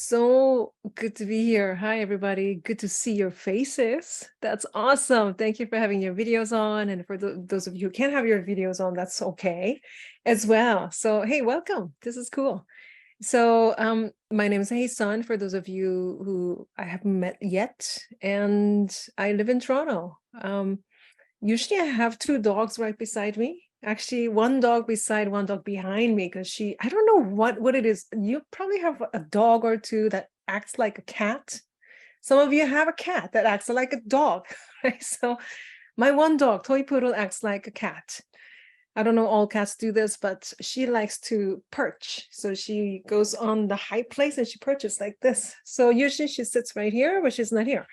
So good to be here. Hi, everybody. Good to see your faces. That's awesome. Thank you for having your videos on. And for those of you who can't have your videos on, that's okay as well. So, hey, welcome. This is cool. So, my name is Haesun, for those of you who I haven't met yet, and I live in Toronto. Usually I have two dogs right beside me. Actually, one dog beside, one dog behind me, because I don't know what it is. You probably have a dog or two that acts like a cat. Some of you have a cat that acts like a dog, right? So my one dog, Toy Poodle, acts like a cat. I don't know all cats do this, but she likes to perch. So she goes on the high place and she perches like this. So usually she sits right here, but she's not here.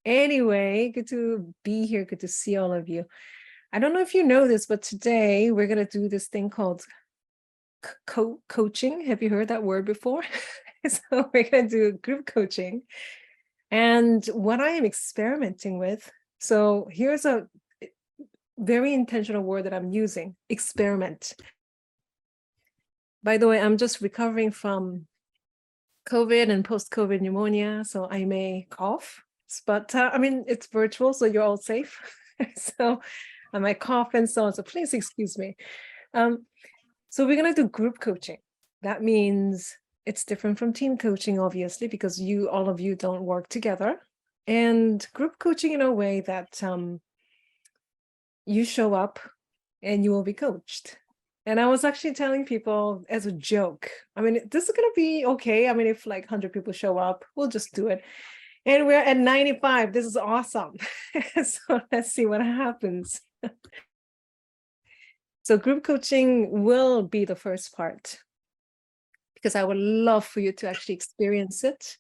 Anyway, good to be here. Good to see all of you. I don't know if you know this, but today we're going to do this thing called coaching. Have you heard that word before? So we're going to do group coaching. And what I am experimenting with, so here's a very intentional word that I'm using, experiment. By the way, I'm just recovering from COVID and post-COVID pneumonia, so I may cough, but I mean, it's virtual, so you're all safe. So I might cough and so on, so please excuse me. So we're going to do group coaching. That means it's different from team coaching, obviously, because all of you don't work together. And group coaching in a way that you show up and you will be coached. And I was actually telling people as a joke, I mean, this is going to be okay. I mean, if like 100 people show up, we'll just do it. And we're at 95. This is awesome. So let's see what happens. So group coaching will be the first part, because I would love for you to actually experience it.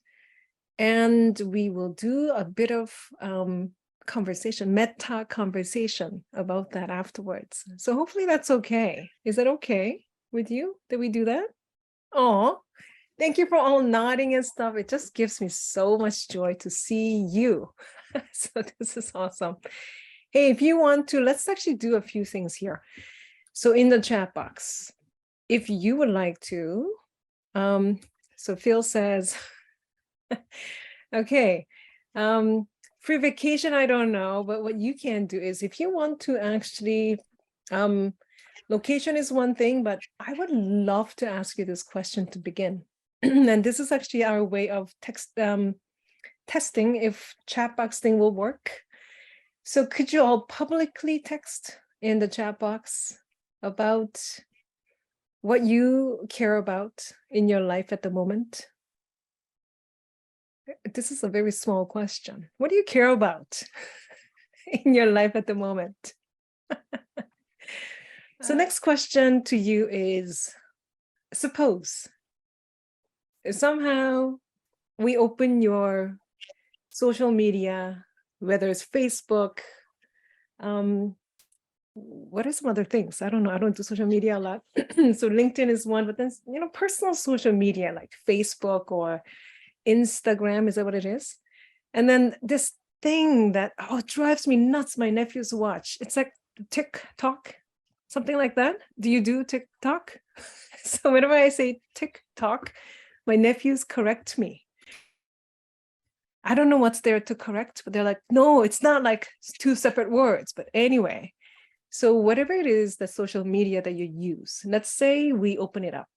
And we will do a bit of conversation, meta conversation about that afterwards. So hopefully that's okay. Is that okay with you that we do that? Oh, thank you for all nodding and stuff. It just gives me so much joy to see you. So this is awesome. Hey, if you want to, let's actually do a few things here. So in the chat box, if you would like to, so Phil says, okay, free vacation, I don't know, but what you can do is if you want to actually, location is one thing, but I would love to ask you this question to begin. And this is actually our way of testing if chat box thing will work. So could you all publicly text in the chat box about what you care about in your life at the moment? This is a very small question. What do you care about in your life at the moment? So next question to you is, suppose somehow we open your social media, whether it's Facebook, what are some other things? I don't know. I don't do social media a lot. So LinkedIn is one, but then, personal social media like Facebook or Instagram, is that what it is? And then this thing that, it drives me nuts, my nephews watch. It's like TikTok, something like that. Do you do TikTok? So whenever I say TikTok, my nephews correct me. I don't know what's there to correct, but they're like, no, it's not like two separate words. But anyway, so whatever it is, the social media that you use, let's say we open it up.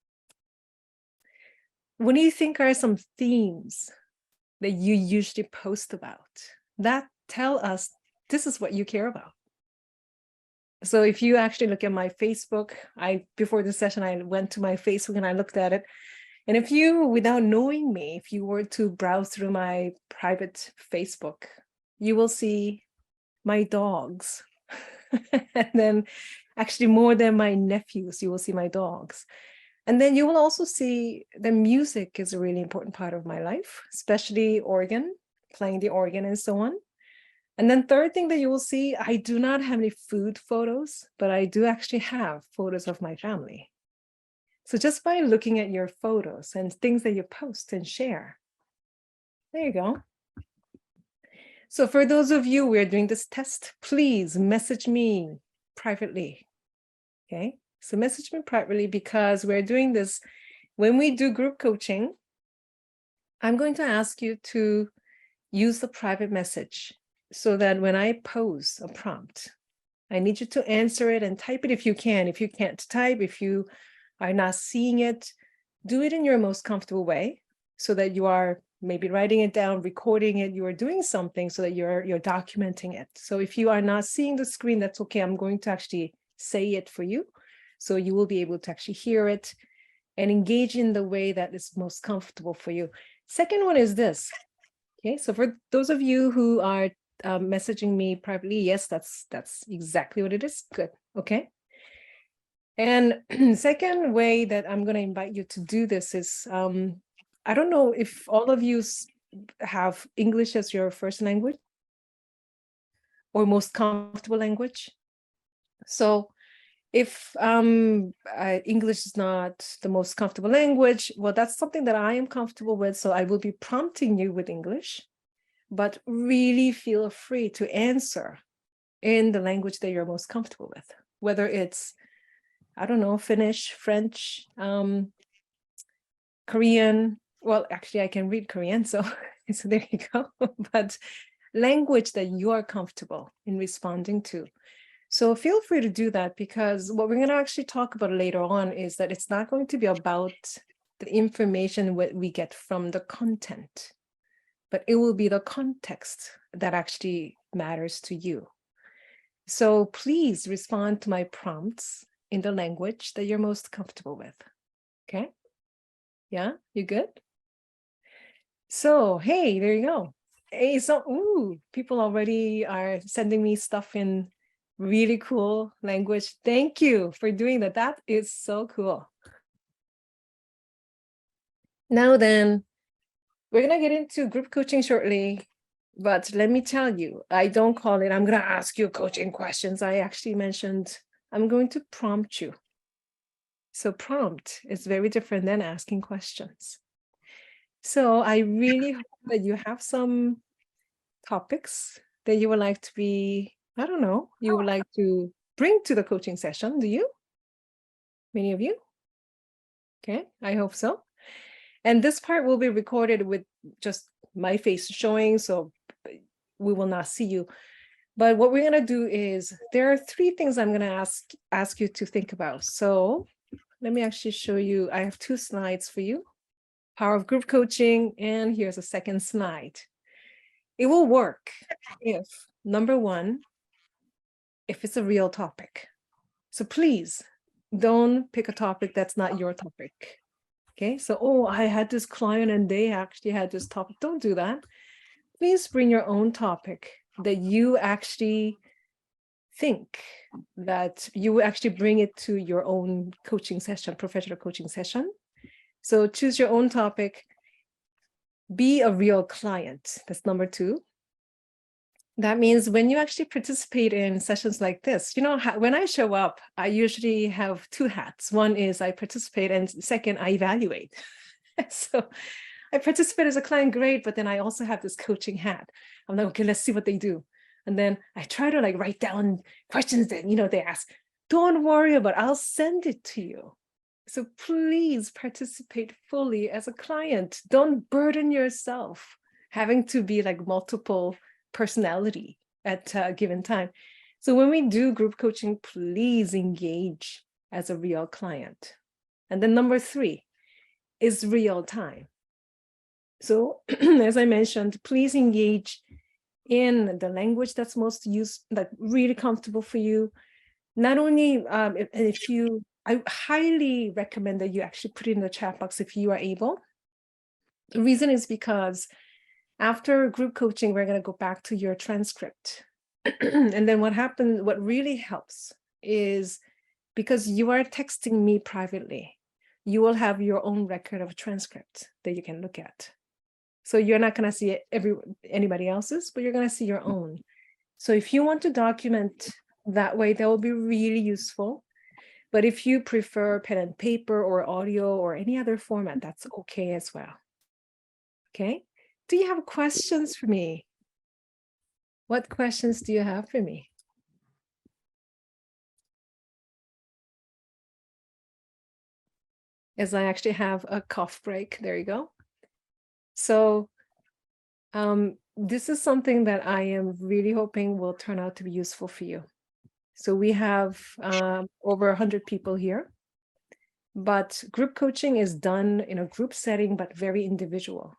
What do you think are some themes that you usually post about that tell us this is what you care about? So if you actually look at my Facebook, before the session, I went to my Facebook and I looked at it. And if you, without knowing me, if you were to browse through my private Facebook, you will see my dogs. And then actually more than my nephews, you will see my dogs. And then you will also see the music is a really important part of my life, especially organ, playing the organ and so on. And then third thing that you will see, I do not have any food photos, but I do actually have photos of my family. So just by looking at your photos and things that you post and share, there you go. So for those of you, we're doing this test, please message me privately, okay? So message me privately, because we're doing this, when we do group coaching, I'm going to ask you to use the private message so that when I pose a prompt, I need you to answer it and type it if you can. If you can't type, if you are not seeing it, do it in your most comfortable way so that you are maybe writing it down, recording it, you are doing something so that you're documenting it. So if you are not seeing the screen, that's okay. I'm going to actually say it for you. So you will be able to actually hear it and engage in the way that is most comfortable for you. Second one is this. Okay, so for those of you who are messaging me privately, yes, that's exactly what it is. Good. Okay. And second way that I'm going to invite you to do this is, I don't know if all of you have English as your first language or most comfortable language. So if English is not the most comfortable language, well, that's something that I am comfortable with. So I will be prompting you with English, but really feel free to answer in the language that you're most comfortable with, whether it's, I don't know, Finnish, French, Korean. Well, actually, I can read Korean, so, so there you go. But language that you are comfortable in responding to. So feel free to do that, because what we're going to actually talk about later on is that it's not going to be about the information what we get from the content, but it will be the context that actually matters to you. So please respond to my prompts in the language that you're most comfortable with. Okay? Yeah, you good? So, hey, there you go. Hey, so, ooh, people already are sending me stuff in really cool language. Thank you for doing that. That is so cool. Now then, we're going to get into group coaching shortly, but let me tell you, I don't call it, I'm going to ask you coaching questions. I actually mentioned I'm going to prompt you. So prompt is very different than asking questions. So I really hope that you have some topics that you would like to be, I don't know, you would like to bring to the coaching session. Do you? Many of you? Okay, I hope so. And this part will be recorded with just my face showing, so we will not see you. But what we're going to do is, there are 3 things I'm going to ask you to think about. So let me actually show you. I have 2 slides for you. Power of group coaching, and here's a second slide. It will work if, number 1, if it's a real topic. So please don't pick a topic that's not your topic. Okay, so, oh, I had this client and they actually had this topic. Don't do that. Please bring your own topic that you actually think that you actually bring it to your own coaching session, professional coaching session. So choose your own topic. Be a real client. That's number 2. That means when you actually participate in sessions like this, you know, when I show up, I usually have 2 hats. One is I participate, and second, I evaluate. So I participate as a client, great, but then I also have this coaching hat. I'm like, okay, let's see what they do. And then I try to like write down questions that, you know, they ask. Don't worry about it, I'll send it to you. So please participate fully as a client. Don't burden yourself having to be like multiple personality at a given time. So when we do group coaching, please engage as a real client. And then number 3 is real time. So as I mentioned, please engage in the language that's most used, like really comfortable for you. Not only if you, I highly recommend that you actually put it in the chat box if you are able. The reason is because after group coaching, we're going to go back to your transcript. And then what really helps is, because you are texting me privately, you will have your own record of transcript that you can look at. So you're not going to see anybody else's, but you're going to see your own. So if you want to document that way, that will be really useful. But if you prefer pen and paper or audio or any other format, that's okay as well. Okay. Do you have questions for me? What questions do you have for me? As I actually have a cough break. There you go. So this is something that I am really hoping will turn out to be useful for you. So we have over 100 people here, but group coaching is done in a group setting, but very individual.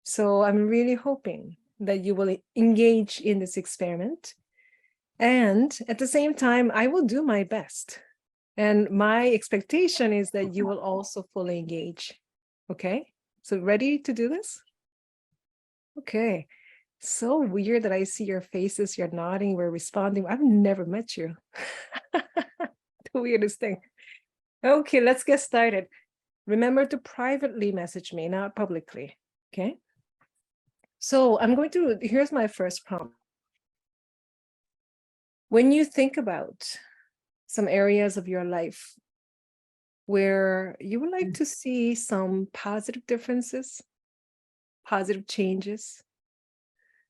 So I'm really hoping that you will engage in this experiment. And at the same time, I will do my best. And my expectation is that you will also fully engage. Okay, so ready to do this? Okay. So weird that I see your faces, you're nodding, we're responding. I've never met you. The weirdest thing. Okay, let's get started. Remember to privately message me, not publicly. Okay. So here's my first prompt. When you think about some areas of your life where you would like to see some positive differences, positive changes,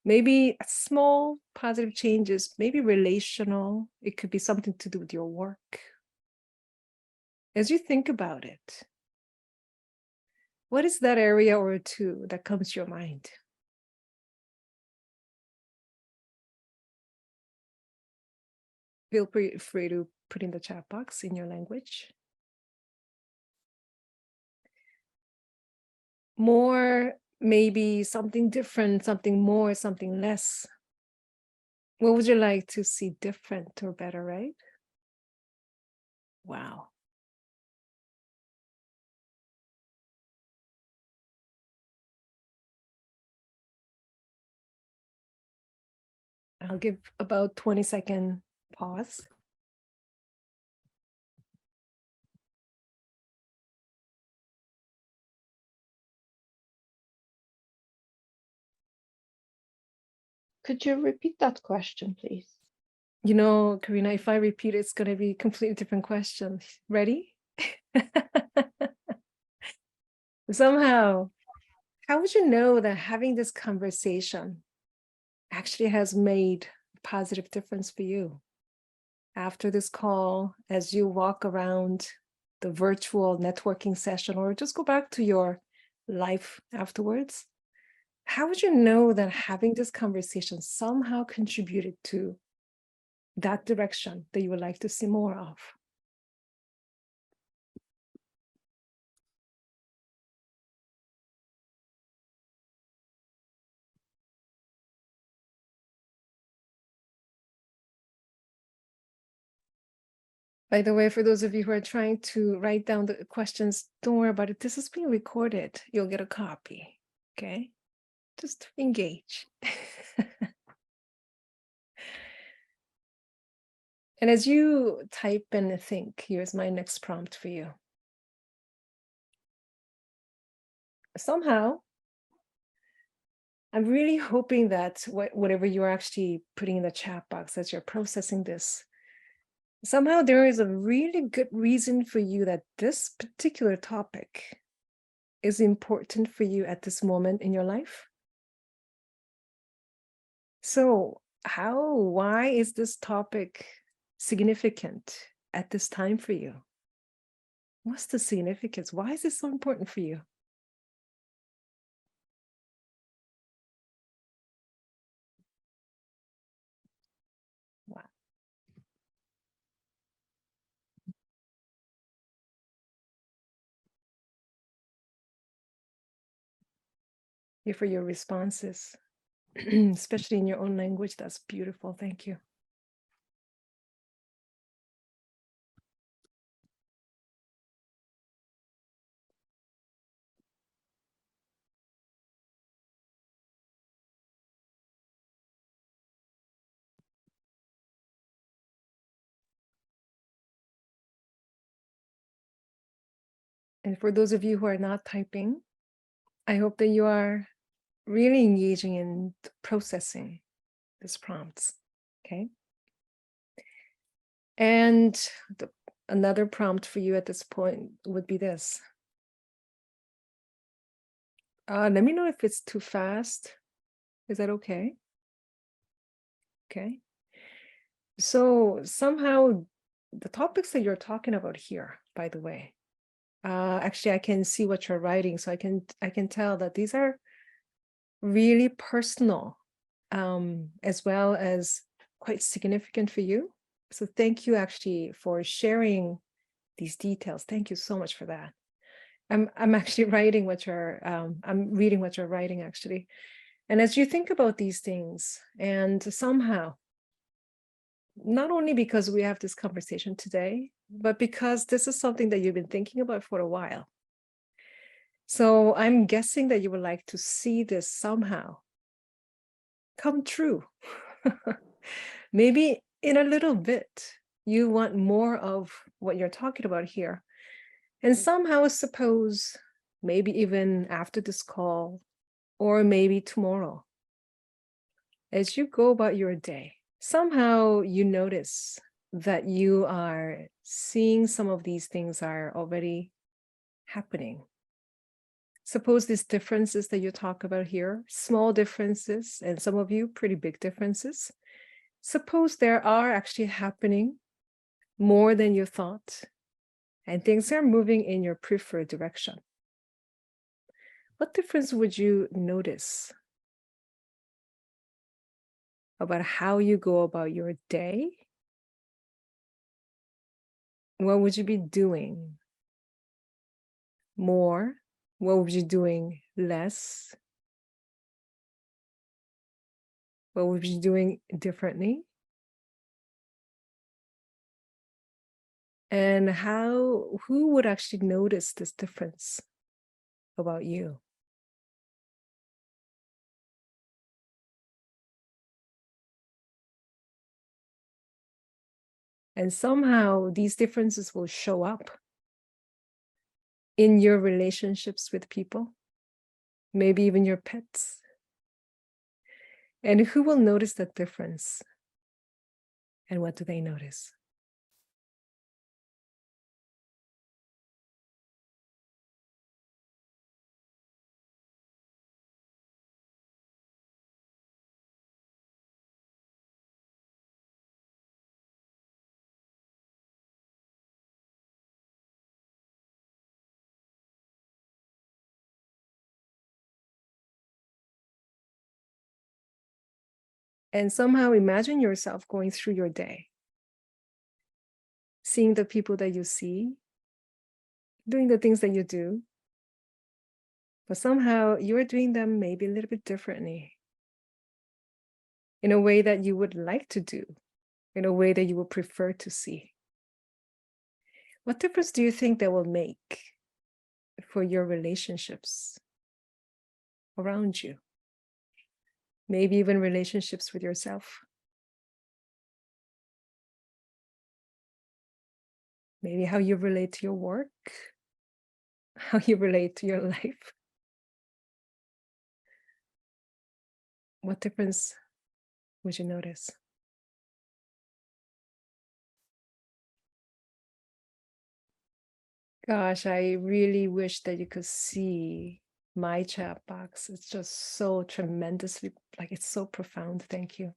maybe small positive changes, maybe relational, it could be something to do with your work. As you think about it, what is that area or two that comes to your mind? Feel free to put in the chat box in your language. More, maybe something different, something more, something less. What would you like to see different or better, right? Wow. I'll give about 20-second pause. Could you repeat that question, please? You know, Karina, if I repeat, it's going to be a completely different question. Ready? Somehow, how would you know that having this conversation actually has made a positive difference for you? After this call, as you walk around the virtual networking session, or just go back to your life afterwards, how would you know that having this conversation somehow contributed to that direction that you would like to see more of? By the way, for those of you who are trying to write down the questions, don't worry about it. This is being recorded. You'll get a copy, okay? Just engage. And as you type and think, here's my next prompt for you. Somehow, I'm really hoping that whatever you're actually putting in the chat box as you're processing this, somehow there is a really good reason for you that this particular topic is important for you at this moment in your life. So why is this topic significant at this time for you? What's the significance? Why is this so important for you? Wow. Here for your responses, especially in your own language. That's beautiful. Thank you. And for those of you who are not typing, I hope that you are really engaging in processing these prompts, okay? And another prompt for you at this point would be this. Let me know if it's too fast. Is that okay? Okay. So somehow the topics that you're talking about here, by the way, actually I can see what you're writing, so I can tell that these are really personal, as well as quite significant for you. So thank you actually for sharing these details. Thank you so much for that. I'm actually writing what you're I'm reading what you're writing actually. And as you think about these things, and somehow, not only because we have this conversation today, but because this is something that you've been thinking about for a while. So I'm guessing that you would like to see this somehow come true. Maybe in a little bit, you want more of what you're talking about here. And somehow, suppose, maybe even after this call, or maybe tomorrow, as you go about your day, somehow you notice that you are seeing some of these things are already happening. Suppose these differences that you talk about here, small differences, and some of you pretty big differences, suppose there are actually happening more than you thought, and things are moving in your preferred direction. What difference would you notice about how you go about your day? What would you be doing more? What would you be doing less? What would you be doing differently? And who would actually notice this difference about you? And somehow these differences will show up in your relationships with people, maybe even your pets. And who will notice that difference? And what do they notice? And somehow imagine yourself going through your day, seeing the people that you see, doing the things that you do, but somehow you're doing them maybe a little bit differently, in a way that you would like to do, in a way that you would prefer to see. What difference do you think that will make for your relationships around you? Maybe even relationships with yourself. Maybe how you relate to your work, how you relate to your life. What difference would you notice? Gosh, I really wish that you could see my chat box. It's just so tremendously, like it's so profound. Thank you.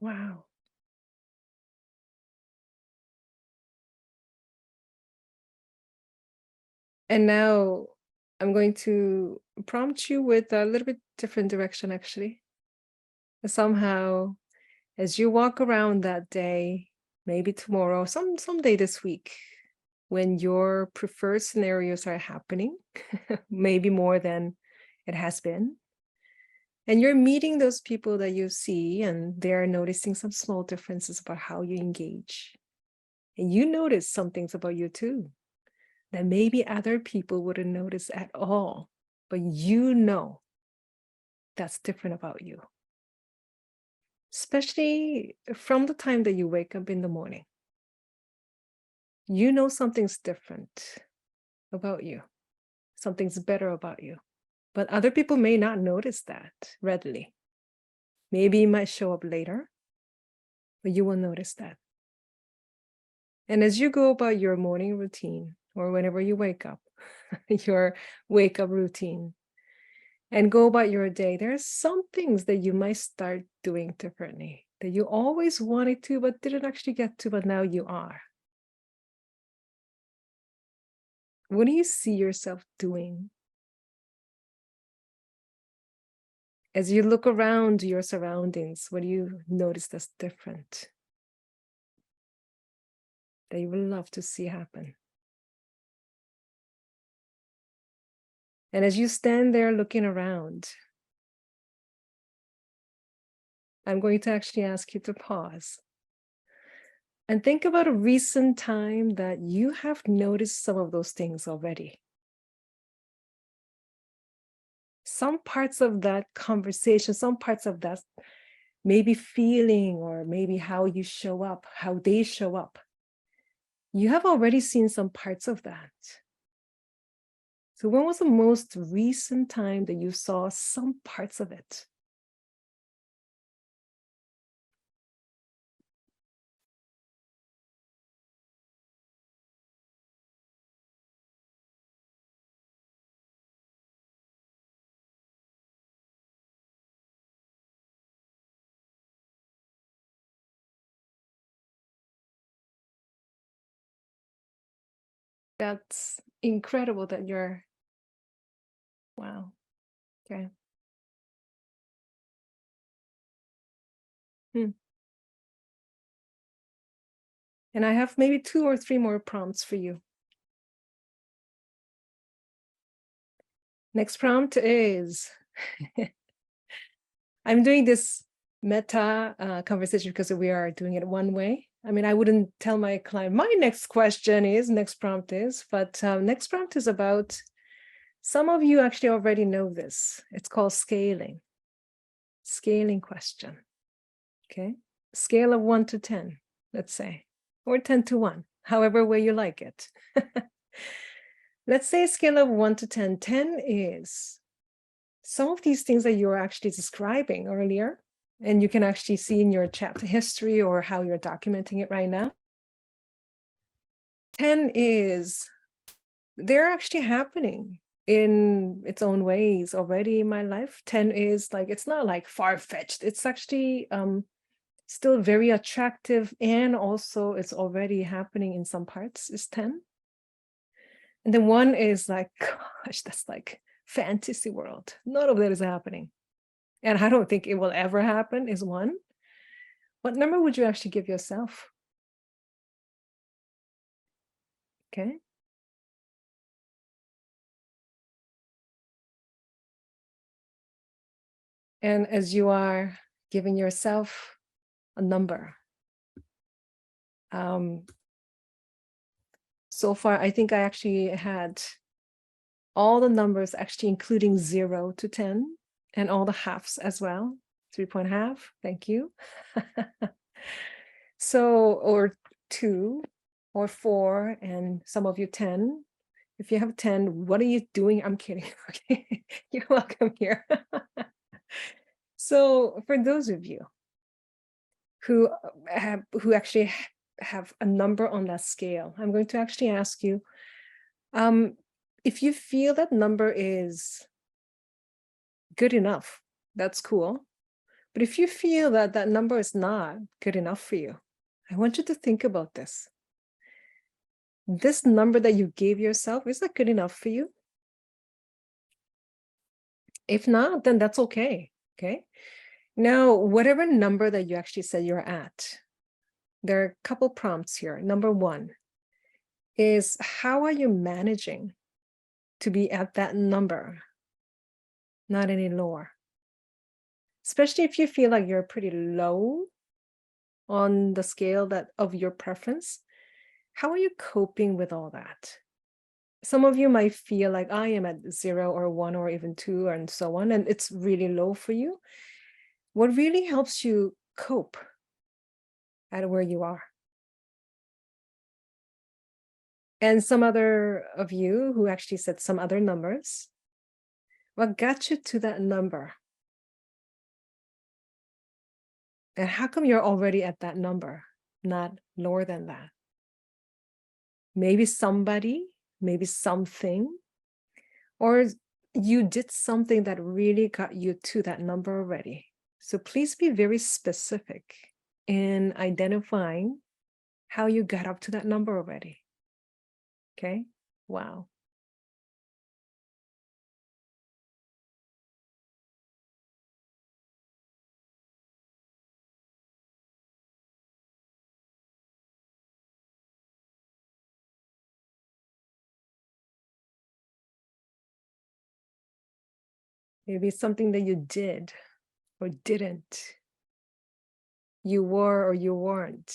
Wow. And now I'm going to prompt you with a little bit different direction, actually. Somehow, as you walk around that day, maybe tomorrow, someday this week, when your preferred scenarios are happening, maybe more than it has been, and you're meeting those people that you see, and they're noticing some small differences about how you engage. And you notice some things about you too, that maybe other people wouldn't notice at all, but you know that's different about you. Especially from the time that you wake up in the morning. You know something's different about you. Something's better about you. But other people may not notice that readily. Maybe it might show up later, but you will notice that. And as you go about your morning routine, or whenever you wake up, your wake up routine, and go about your day, there are some things that you might start doing differently that you always wanted to, but didn't actually get to, but now you are. What do you see yourself doing? As you look around your surroundings, what do you notice that's different that you would love to see happen? And as you stand there looking around, I'm going to actually ask you to pause and think about a recent time that you have noticed some of those things already. Some parts of that conversation, some parts of that maybe feeling, or maybe how you show up, how they show up. You have already seen some parts of that. So when was the most recent time that you saw some parts of it? That's incredible that you're, wow, okay. And I have maybe 2 or 3 more prompts for you. Next prompt is, I'm doing this meta conversation because we are doing it one way. I mean, I wouldn't tell my client, my next question is, next prompt is, but next prompt is about, some of you actually already know this. It's called scaling. Scaling question, okay? Scale of 1 to 10, let's say, or 10 to 1, however way you like it. Let's say a scale of 1 to 10. 10 is some of these things that you're actually describing earlier, and you can actually see in your chat history or how you're documenting it right now. 10 is, they're actually happening in its own ways already in my life. 10 is like, it's not like far-fetched. It's actually still very attractive, and also it's already happening in some parts, is 10. And then 1 is like, gosh, that's like fantasy world. None of that is happening. And I don't think it will ever happen, is 1. What number would you actually give yourself? Okay. And as you are giving yourself a number, so far, I think I actually had all the numbers, actually including 0 to 10, and all the halves as well. 3-point half, thank you. So, or 2 or 4, and some of you 10. If you have 10, what are you doing? I'm kidding. Okay, you're welcome here. So for those of you who actually have a number on that scale, I'm going to actually ask you, if you feel that number is good enough, that's cool. But if you feel that that number is not good enough for you, I want you to think about this. This number that you gave yourself, is that good enough for you? If not, then that's okay. Okay. Now, whatever number that you actually said you're at, there are a couple prompts here. Number 1 is, how are you managing to be at that number, not any lower? Especially if you feel like you're pretty low on the scale that of your preference. How are you coping with all that? Some of you might feel like, I am at 0 or 1 or even 2 and so on, and it's really low for you. What really helps you cope at where you are? And some other of you who actually said some other numbers, what got you to that number? And how come you're already at that number, not lower than that? maybe somebody, maybe something, or you did something that really got you to that number already. So please be very specific in identifying how you got up to that number already. Okay? Wow. Maybe something that you did or didn't, you were or you weren't,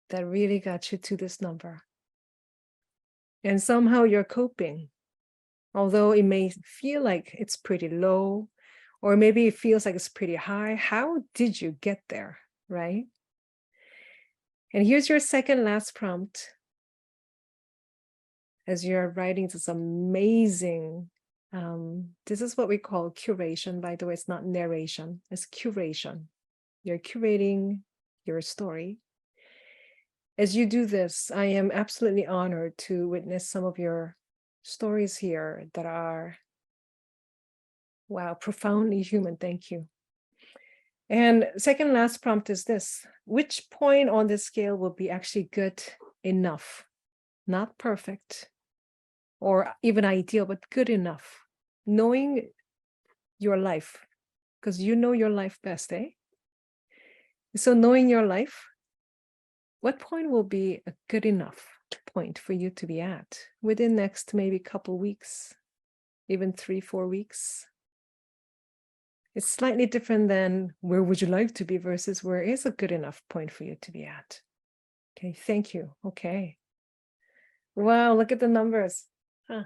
that really got you to this number. And somehow you're coping, although it may feel like it's pretty low, or maybe it feels like it's pretty high. How did you get there, right? And here's your second last prompt. As you're writing this amazing, this is what we call curation, by the way. It's not narration, it's curation. You're curating your story. As you do this, I am absolutely honored to witness some of your stories here that are, wow, profoundly human. Thank you. And second last prompt is this: which point on this scale will be actually good enough? Not perfect or even ideal, but good enough. Knowing your life, because you know your life best, eh? So knowing your life, what point will be a good enough point for you to be at within next maybe couple weeks, even 3-4 weeks? It's slightly different than where would you like to be versus where is a good enough point for you to be at. Okay, thank you. Okay. Wow, look at the numbers. Huh.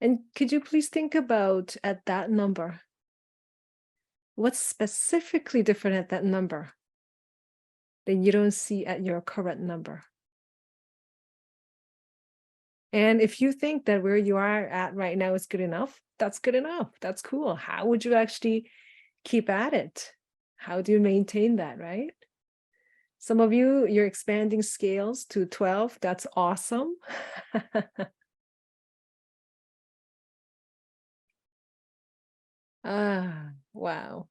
And could you please think about at that number, what's specifically different at that number that you don't see at your current number? And if you think that where you are at right now is good enough, that's good enough. That's cool. How would you actually keep at it? How do you maintain that, right? Some of you, you're expanding scales to 12. That's awesome. Ah, wow.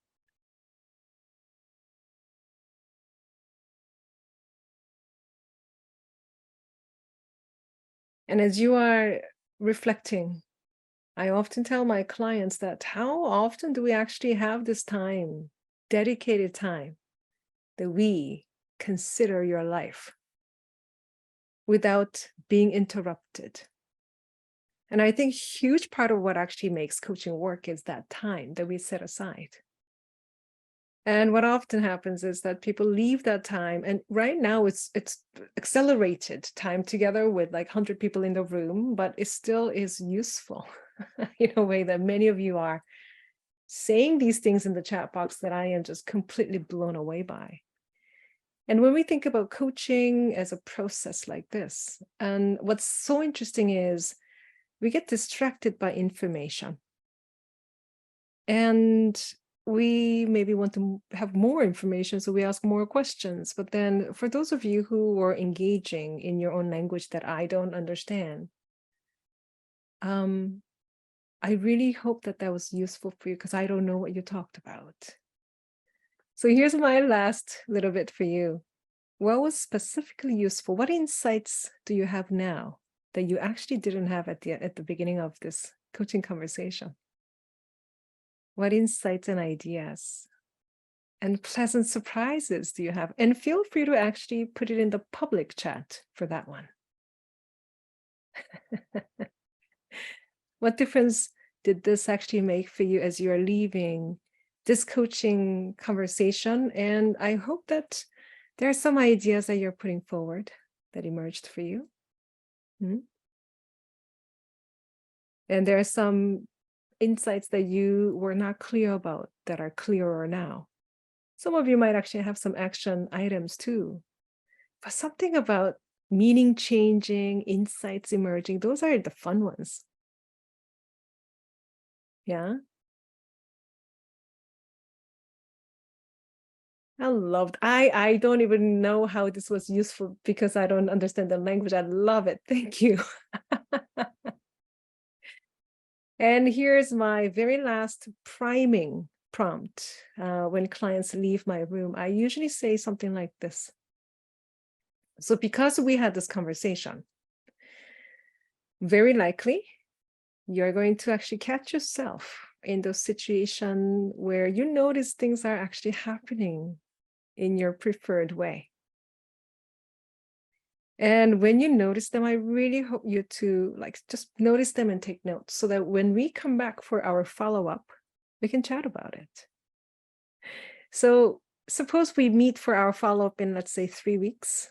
And as you are reflecting, I often tell my clients that how often do we actually have this time, dedicated time, that we consider your life without being interrupted? And I think huge part of what actually makes coaching work is that time that we set aside. And what often happens is that people leave that time, and right now it's accelerated time together with like 100 people in the room, but it still is useful in a way that many of you are saying these things in the chat box that I am just completely blown away by. And when we think about coaching as a process like this, and what's so interesting is we get distracted by information. And we maybe want to have more information, so we ask more questions. But then for those of you who are engaging in your own language that I don't understand, I really hope that that was useful for you, because I don't know what you talked about. So here's my last little bit for you. What was specifically useful? What insights do you have now that you actually didn't have at the beginning of this coaching conversation? What insights and ideas and pleasant surprises do you have? And feel free to actually put it in the public chat for that one. What difference did this actually make for you as you're leaving this coaching conversation? And I hope that there are some ideas that you're putting forward that emerged for you. And there are some insights that you were not clear about that are clearer now. Some of you might actually have some action items too. But something about meaning changing, insights emerging, those are the fun ones. Yeah. I don't even know how this was useful because I don't understand the language. I love it. Thank you. And here's my very last priming prompt. When clients leave my room, I usually say something like this. So because we had this conversation, very likely you're going to actually catch yourself in those situations where you notice things are actually happening in your preferred way. And when you notice them, I really hope you to just notice them and take notes so that when we come back for our follow-up, we can chat about it. So suppose we meet for our follow-up in, let's say, 3 weeks.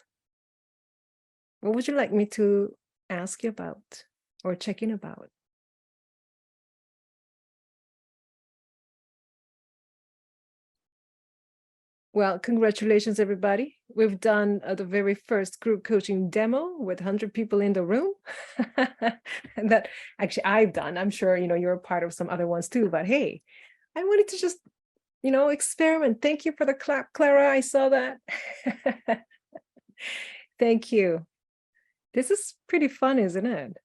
What would you like me to ask you about or check in about? Well, congratulations, everybody. We've done the very first group coaching demo with 100 people in the room. And that actually I've done. I'm sure, you're a part of some other ones too, but hey, I wanted to just, experiment. Thank you for the clap, Clara. I saw that. Thank you. This is pretty fun, isn't it?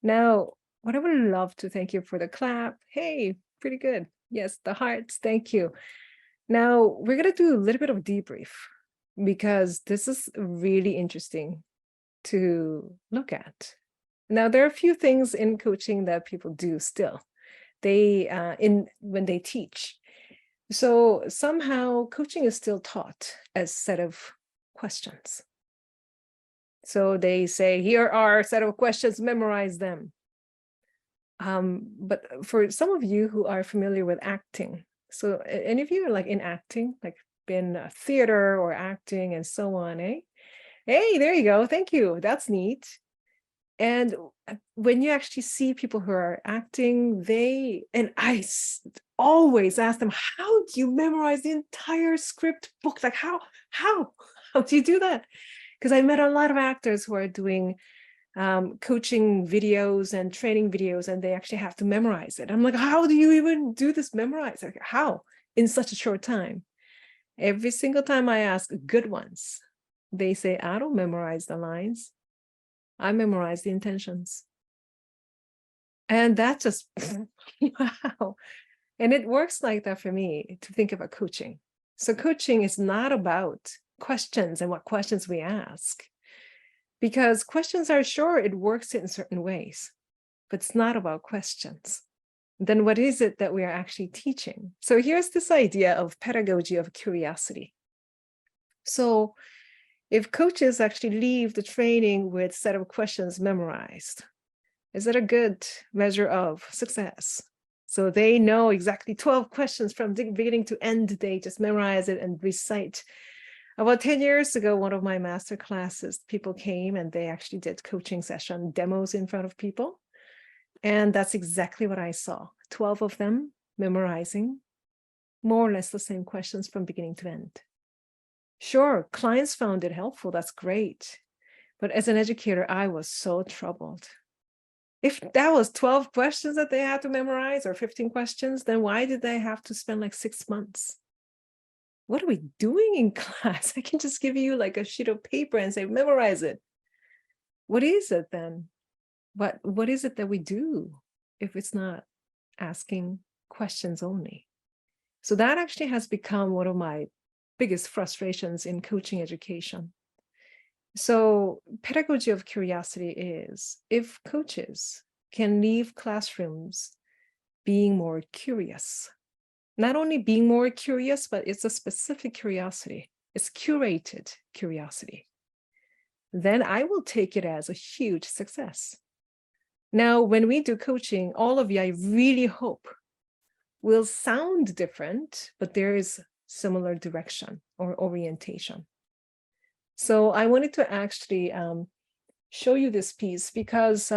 Now, what I would love to thank you for the clap. Hey, pretty good. Yes, the hearts. Thank you. Now, we're going to do a little bit of debrief because this is really interesting to look at. Now, there are a few things in coaching that people do still. When they teach. So somehow coaching is still taught as a set of questions. So they say, here are a set of questions, memorize them. But for some of you who are familiar with acting, so any of you are in acting, been a theater or acting and so on, eh? Hey, there you go. Thank you. That's neat. And when you actually see people who are acting, I always ask them, how do you memorize the entire script book? How do you do that? Because I met a lot of actors who are doing coaching videos and training videos, and they actually have to memorize it. I'm like, how do you even do this memorize? How in such a short time? Every single time I ask good ones, they say, I don't memorize the lines. I memorize the intentions. And that just, wow. And it works like that for me to think about coaching. So coaching is not about questions and what questions we ask, because questions are sure it works in certain ways, but it's not about questions. Then what is it that we are actually teaching? So here's this idea of pedagogy of curiosity. So if coaches actually leave the training with a set of questions memorized, is that a good measure of success? So they know exactly 12 questions from beginning to end. They just memorize it and recite. About 10 years ago, one of my master classes, people came and they actually did coaching session demos in front of people. And that's exactly what I saw. 12 of them memorizing more or less the same questions from beginning to end. Sure, clients found it helpful. That's great. But as an educator, I was so troubled. If that was 12 questions that they had to memorize or 15 questions, then why did they have to spend 6 months? What are we doing in class? I can just give you a sheet of paper and say, memorize it. What is it then? What is it that we do if it's not asking questions only? So that actually has become one of my biggest frustrations in coaching education. So pedagogy of curiosity is if coaches can leave classrooms being more curious, not only being more curious, but it's a specific curiosity. It's curated curiosity. Then I will take it as a huge success. Now, when we do coaching, all of you, I really hope, will sound different, but there is similar direction or orientation. So I wanted to actually show you this piece because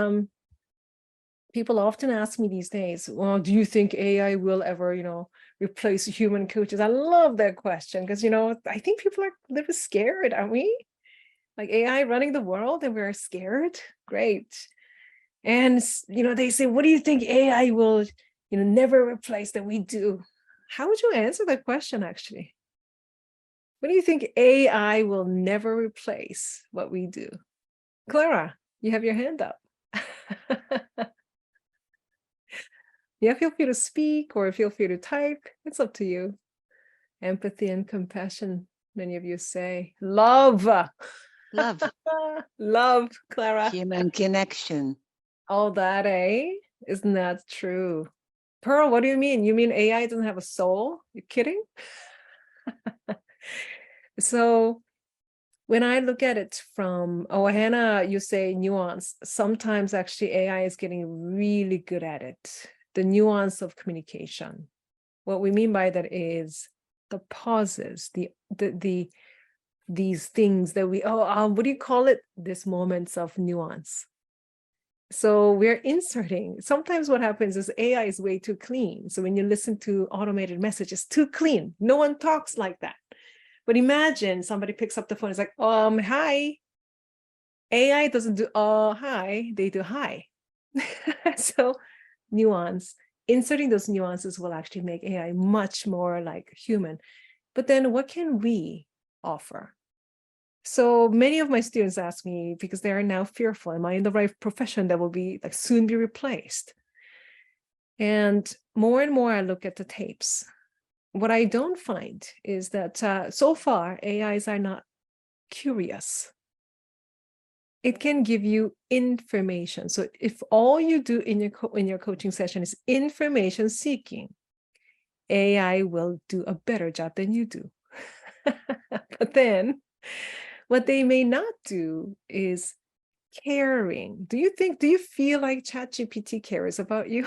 people often ask me these days, well, do you think AI will ever, replace human coaches? I love that question because, I think people are a little scared, aren't we? AI running the world and we're scared. Great. And, they say, what do you think AI will, never replace that we do? How would you answer that question, actually? What do you think AI will never replace what we do? Clara, you have your hand up. Yeah, feel free to speak or feel free to type. It's up to you. Empathy and compassion, many of you say. Love. Love. Love, Clara. Human connection. All that, eh? Isn't that true? Pearl, what do you mean? You mean AI doesn't have a soul? You kidding? So when I look at it from, Hannah, you say nuance. Sometimes actually AI is getting really good at it. The nuance of communication. What we mean by that is the pauses, these things that we, what do you call it? These moments of nuance. So we're inserting, sometimes what happens is AI is way too clean. So when you listen to automated messages, too clean. No one talks like that. But imagine somebody picks up the phone, it's like, hi. AI doesn't do, hi, they do hi. So nuance, inserting those nuances will actually make AI much more like human. But then what can we offer? So many of my students ask me, because they are now fearful, am I in the right profession that will be like soon be replaced? And more I look at the tapes. What I don't find is that so far AIs are not curious. It can give you information. So if all you do in your coaching session is information seeking, AI will do a better job than you do. But then what they may not do is caring. Do you feel like ChatGPT cares about you?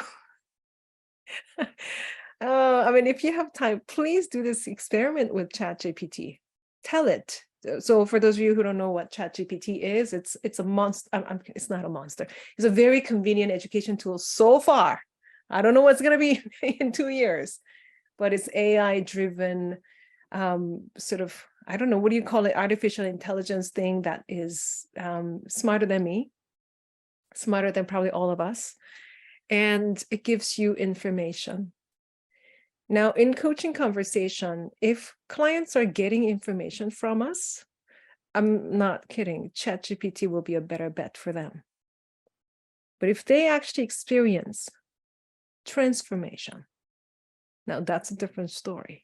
I mean, if you have time, please do this experiment with ChatGPT. Tell it. So for those of you who don't know what ChatGPT is, it's a monster. It's not a monster. It's a very convenient education tool so far. I don't know what's going to be in 2 years, but it's AI-driven sort of, I don't know, what do you call it? Artificial intelligence thing that is smarter than me, smarter than probably all of us. And it gives you information. Now, in coaching conversation, if clients are getting information from us, I'm not kidding, ChatGPT will be a better bet for them. But if they actually experience transformation, now that's a different story.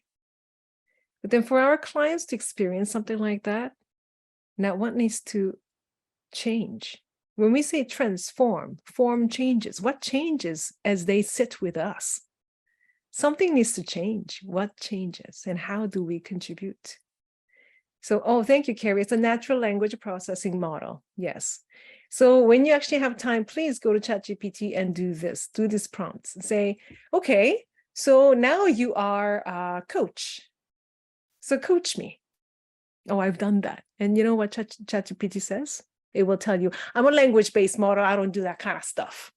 But then for our clients to experience something like that, now what needs to change? When we say transform, form changes. What changes as they sit with us? Something needs to change. What changes and how do we contribute? So, thank you, Carrie. It's a natural language processing model. Yes. So when you actually have time, please go to ChatGPT and do these prompts and say, okay, so now you are a coach. So coach me. Oh, I've done that. And you know what ChatGPT says? It will tell you, I'm a language-based model. I don't do that kind of stuff.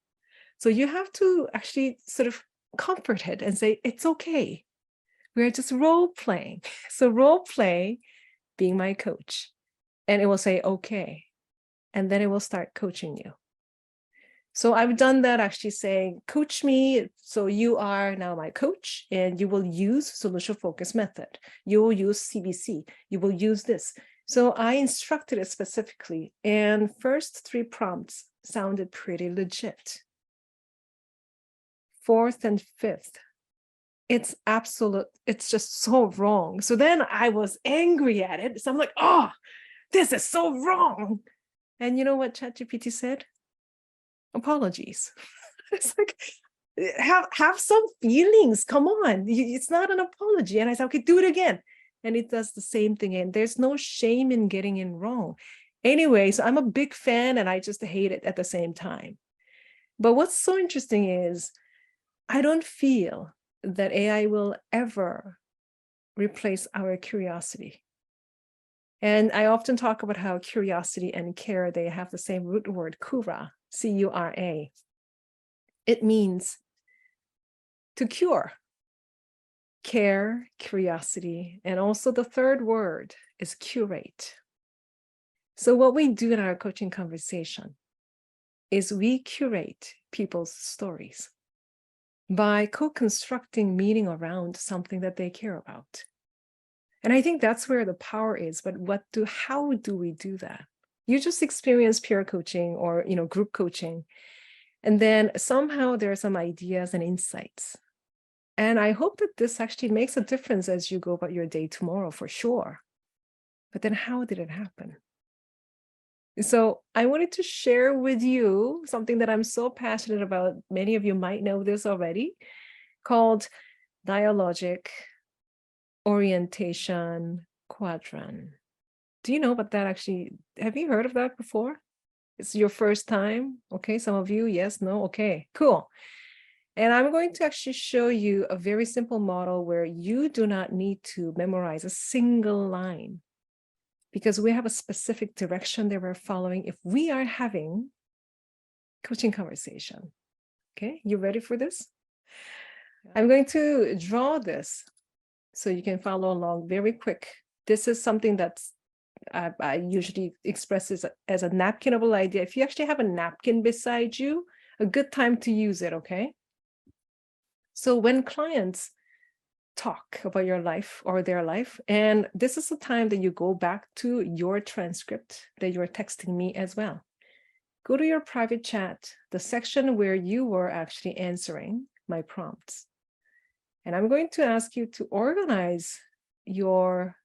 So you have to actually sort of comfort it and say, it's okay. We're just role playing. So role play being my coach. And it will say, okay. And then it will start coaching you. So I've done that actually saying, coach me. So you are now my coach and you will use solution focus method. You will use CBC. You will use this. So I instructed it specifically. And first 3 prompts sounded pretty legit. 4th and 5th, it's just so wrong. So then I was angry at it. So I'm like, oh, this is so wrong. And you know what ChatGPT said? Apologies. It's like, have some feelings. Come on. It's not an apology. And I said, okay, do it again. And it does the same thing. And there's no shame in getting it wrong. Anyway, so I'm a big fan and I just hate it at the same time. But what's so interesting is I don't feel that AI will ever replace our curiosity. And I often talk about how curiosity and care, they have the same root word, cura, C-U-R-A. It means to cure. Care, curiosity, and also the third word is curate. So what we do in our coaching conversation is we curate people's stories by co-constructing meaning around something that they care about. And I think that's where the power is. But how do we do that? You just experience peer coaching or group coaching, and then somehow there are some ideas and insights. And I hope that this actually makes a difference as you go about your day tomorrow, for sure. But then how did it happen? So I wanted to share with you something that I'm so passionate about. Many of you might know this already, called Dialogic Orientation Quadrant. Do you know about that actually? Have you heard of that before? It's your first time? Okay, some of you, yes, no, okay, cool. And I'm going to actually show you a very simple model where you do not need to memorize a single line, because we have a specific direction that we're following if we are having coaching conversation. Okay, you ready for this? I'm going to draw this so you can follow along very quick. This is something that's I usually express this as a napkinable idea. If you actually have a napkin beside you, a good time to use it, okay? So when clients talk about your life or their life, and this is the time that you go back to your transcript that you're texting me as well. Go to your private chat, the section where you were actually answering my prompts. And I'm going to ask you to organize your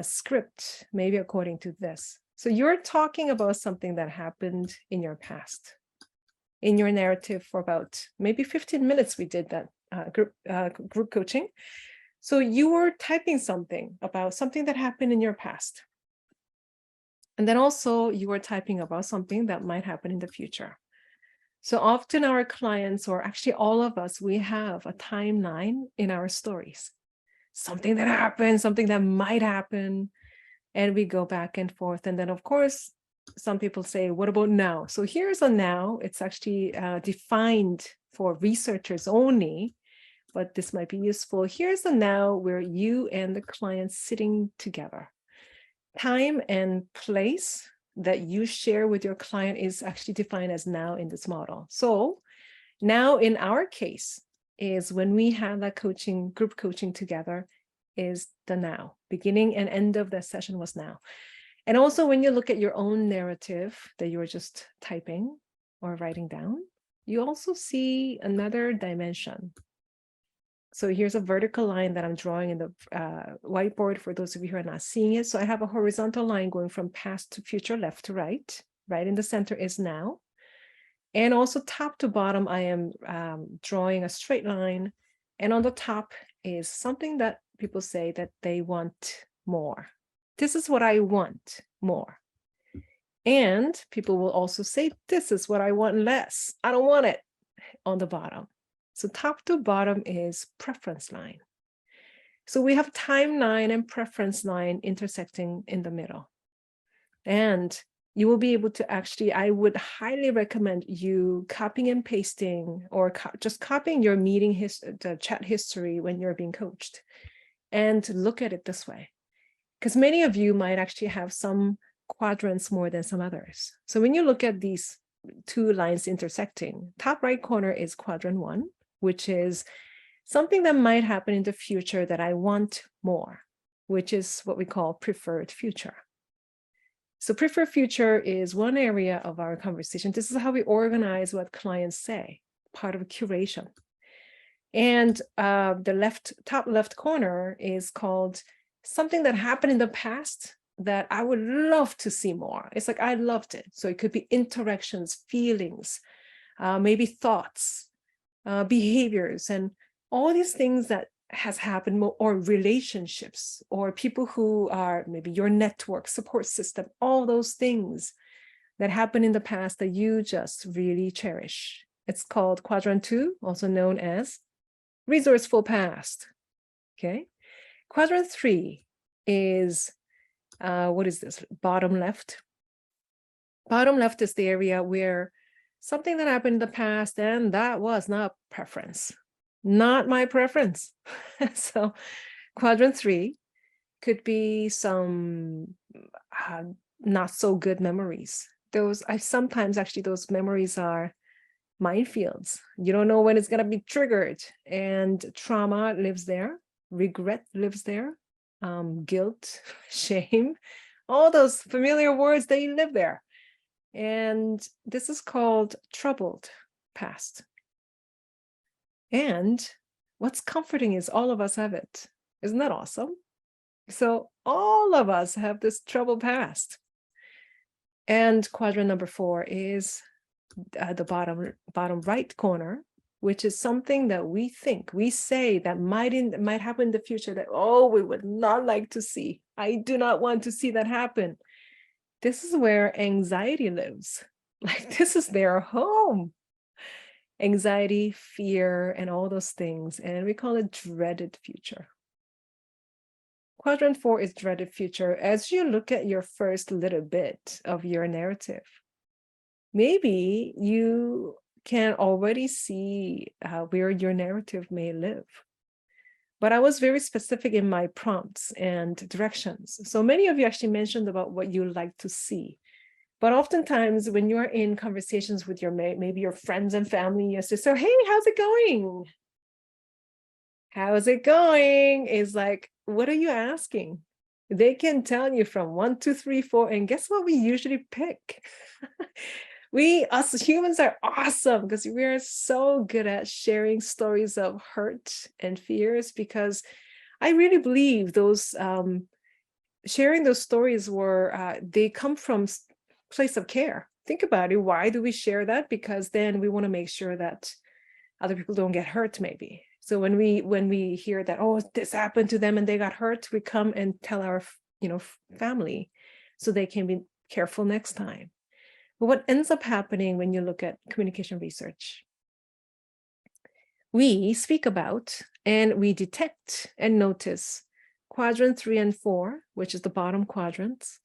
script, maybe according to this. So you're talking about something that happened in your past, in your narrative for about maybe 15 minutes. We did that group coaching. So you were typing something about something that happened in your past. And then also you were typing about something that might happen in the future. So often our clients, or actually all of us, we have a timeline in our stories. Something that happened, something that might happen, and we go back and forth. And then, of course, some people say, what about now? So here's a now. It's actually defined for researchers only, but this might be useful. Here's a now where you and the client sitting together. Time and place that you share with your client is actually defined as now in this model. So now in our case is when we have that coaching, group coaching together, is the now. Beginning and end of the session was now. And also when you look at your own narrative that you were just typing or writing down, you also see another dimension. So here's a vertical line that I'm drawing in the whiteboard for those of you who are not seeing it. So I have a horizontal line going from past to future, left to right. Right in the center is now. And also top to bottom, I am drawing a straight line. And on the top is something that people say that they want more. This is what I want more. And people will also say, this is what I want less. I don't want it on the bottom. So top to bottom is preference line. So we have timeline and preference line intersecting in the middle. And you will be able to actually, I would highly recommend you copying and pasting or just copying your meeting the chat history when you're being coached, and look at it this way. Because many of you might actually have some quadrants more than some others. So when you look at these two lines intersecting, top right corner is quadrant 1, which is something that might happen in the future that I want more, which is what we call preferred future. So preferred future is one area of our conversation. This is how we organize what clients say, part of curation. And the top left corner is called something that happened in the past that I would love to see more. It's like, I loved it. So it could be interactions, feelings, maybe thoughts, behaviors, and all these things that has happened, or relationships, or people who are maybe your network, support system, all those things that happened in the past that you just really cherish. It's called quadrant 2, also known as resourceful past. Okay. Quadrant 3 is, what is this? Bottom left. Bottom left is the area where something that happened in the past, and that was not preference. Not my preference. So quadrant 3 could be some not so good memories sometimes actually those memories are minefields. You don't know when it's going to be triggered, and trauma lives there, regret lives there, guilt, shame, all those familiar words, they live there. And this is called troubled past. And what's comforting is all of us have it. Isn't that awesome? So all of us have this troubled past. And quadrant number 4 is the bottom right corner, which is something that we say that might happen in the future that, oh, we would not like to see. I do not want to see that happen. This is where anxiety lives. Like, this is their home. Anxiety, fear, and all those things. And we call it dreaded future. Quadrant 4 is dreaded future. As you look at your first little bit of your narrative, maybe you can already see where your narrative may live. But I was very specific in my prompts and directions. So many of you actually mentioned about what you like to see. But oftentimes when you're in conversations with maybe your friends and family, you say, so, hey, how's it going? How's it going? Is like, what are you asking? They can tell you from 1, 2, 3, 4, and guess what we usually pick? Us humans are awesome because we are so good at sharing stories of hurt and fears, because I really believe those sharing those stories they come from place of care. Think about it. Why do we share that? Because then we want to make sure that other people don't get hurt, maybe. So when we hear that, oh, this happened to them and they got hurt, we come and tell our family so they can be careful next time. But what ends up happening when you look at communication research, we speak about and we detect and notice quadrant 3 and 4, which is the bottom quadrants,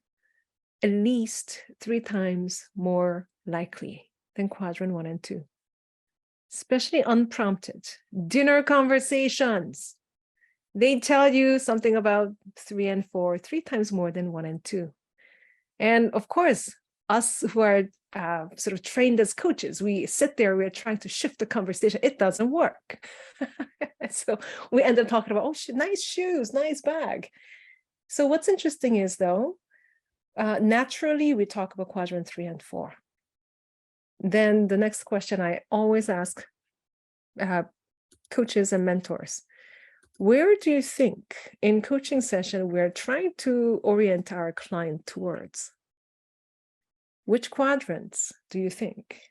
at least 3 times more likely than quadrant 1 and 2. Especially unprompted. Dinner conversations. They tell you something about 3 and 4 3 times more than 1 and 2. And of course, us who are sort of trained as coaches, we sit there, we're trying to shift the conversation. It doesn't work. So we end up talking about, oh, nice shoes, nice bag. So what's interesting is, though, naturally, we talk about quadrant 3 and 4. Then the next question I always ask coaches and mentors, where do you think in coaching session we're trying to orient our client towards? Which quadrants do you think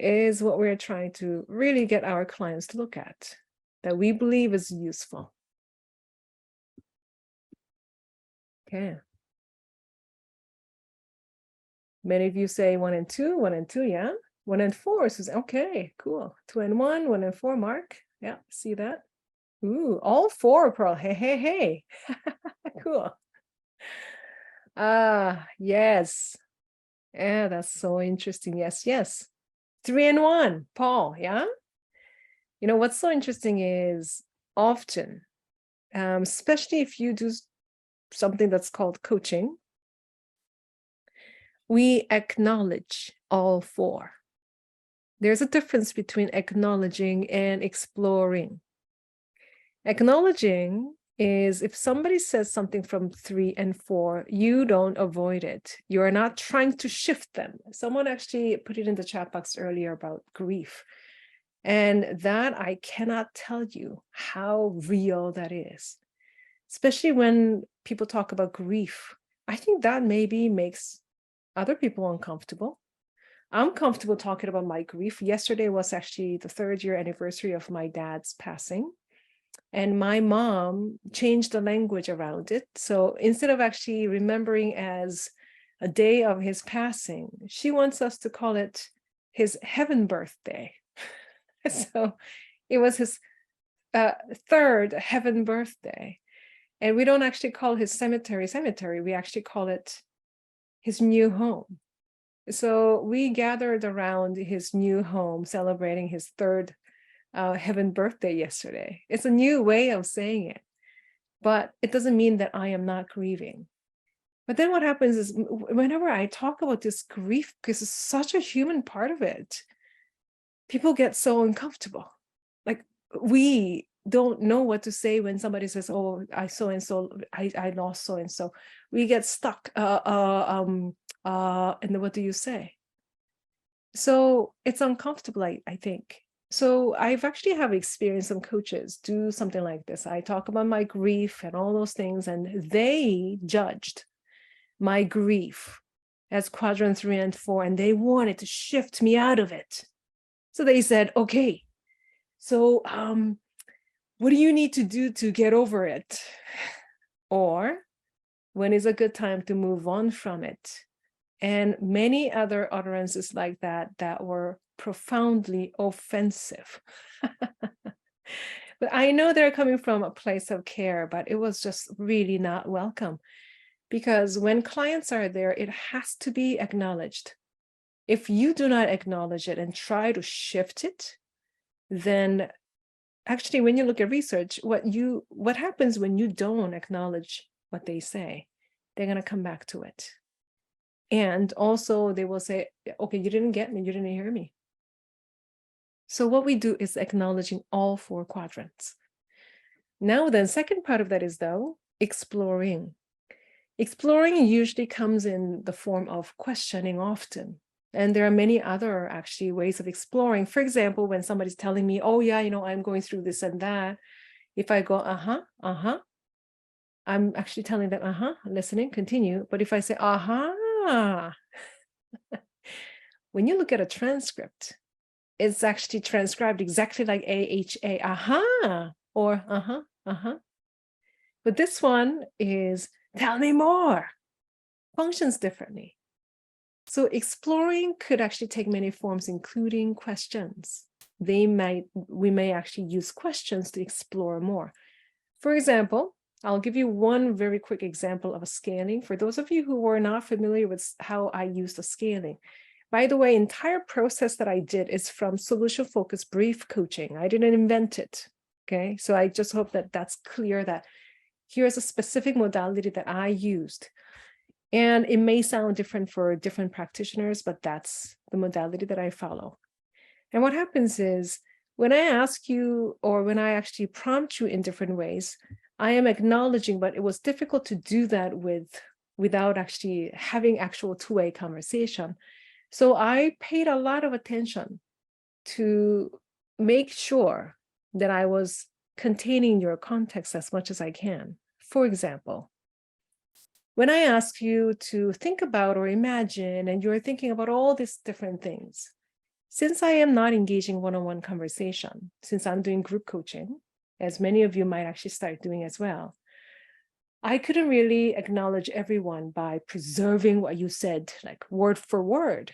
is what we're trying to really get our clients to look at that we believe is useful? Okay. Many of you say 1 and 2, 1 and 2, yeah. 1 and 4, so okay, cool. 2 and 1, 1 and 4, Mark. Yeah, see that? Ooh, all 4, Pearl. Hey. Cool. Yes. Yeah, that's so interesting. Yes. 3 and 1, Paul, yeah? You know, what's so interesting is often, especially if you do something that's called coaching, we acknowledge all 4. There's a difference between acknowledging and exploring. Acknowledging is if somebody says something from 3 and 4, you don't avoid it. You are not trying to shift them. Someone actually put it in the chat box earlier about grief. And that I cannot tell you how real that is. Especially when people talk about grief. I think that maybe makes other people uncomfortable. I'm comfortable talking about my grief. Yesterday was actually the 3rd year anniversary of my dad's passing. And my mom changed the language around it. So instead of actually remembering as a day of his passing, she wants us to call it his heaven birthday. So it was his 3rd heaven birthday. And we don't actually call his cemetery. We actually call it his new home. So we gathered around his new home, celebrating his 3rd heaven birthday yesterday. It's a new way of saying it, but it doesn't mean that I am not grieving. But then what happens is whenever I talk about this grief, because it's such a human part of it, people get so uncomfortable. Like we don't know what to say when somebody says, oh, I lost so and so. We get stuck. And then what do you say? So it's uncomfortable, I think. So I've actually have experienced some coaches do something like this. I talk about my grief and all those things, and they judged my grief as quadrant 3 and 4, and they wanted to shift me out of it. So they said, okay, so what do you need to do to get over it? Or when is a good time to move on from it? And many other utterances like that that were profoundly offensive. But I know they're coming from a place of care, but it was just really not welcome. Because when clients are there, it has to be acknowledged. If you do not acknowledge it and try to shift it, then actually, when you look at research, what happens when you don't acknowledge what they say, they're going to come back to it. And also they will say, okay, you didn't get me, you didn't hear me. So what we do is acknowledging all 4 quadrants. Now then, second part of that is though, exploring. Exploring usually comes in the form of questioning often. And there are many other actually ways of exploring. For example, when somebody's telling me, oh yeah, I'm going through this and that. If I go, I'm actually telling them, listening, continue. But if I say, when you look at a transcript, it's actually transcribed exactly like AHA, or But this one is, tell me more, functions differently. So exploring could actually take many forms, including questions. We may actually use questions to explore more. For example, I'll give you one very quick example of a scaling for those of you who were not familiar with how I use the scaling. By the way, entire process that I did is from solution-focused brief coaching. I didn't invent it, okay? So I just hope that that's clear, that here's a specific modality that I used. And it may sound different for different practitioners, but that's the modality that I follow. And what happens is, when I ask you, or when I actually prompt you in different ways, I am acknowledging, but it was difficult to do that without actually having actual two-way conversation. So I paid a lot of attention to make sure that I was containing your context as much as I can. For example, when I ask you to think about or imagine, and you're thinking about all these different things, since I am not engaging one-on-one conversation, since I'm doing group coaching, as many of you might actually start doing as well, I couldn't really acknowledge everyone by preserving what you said, like word for word.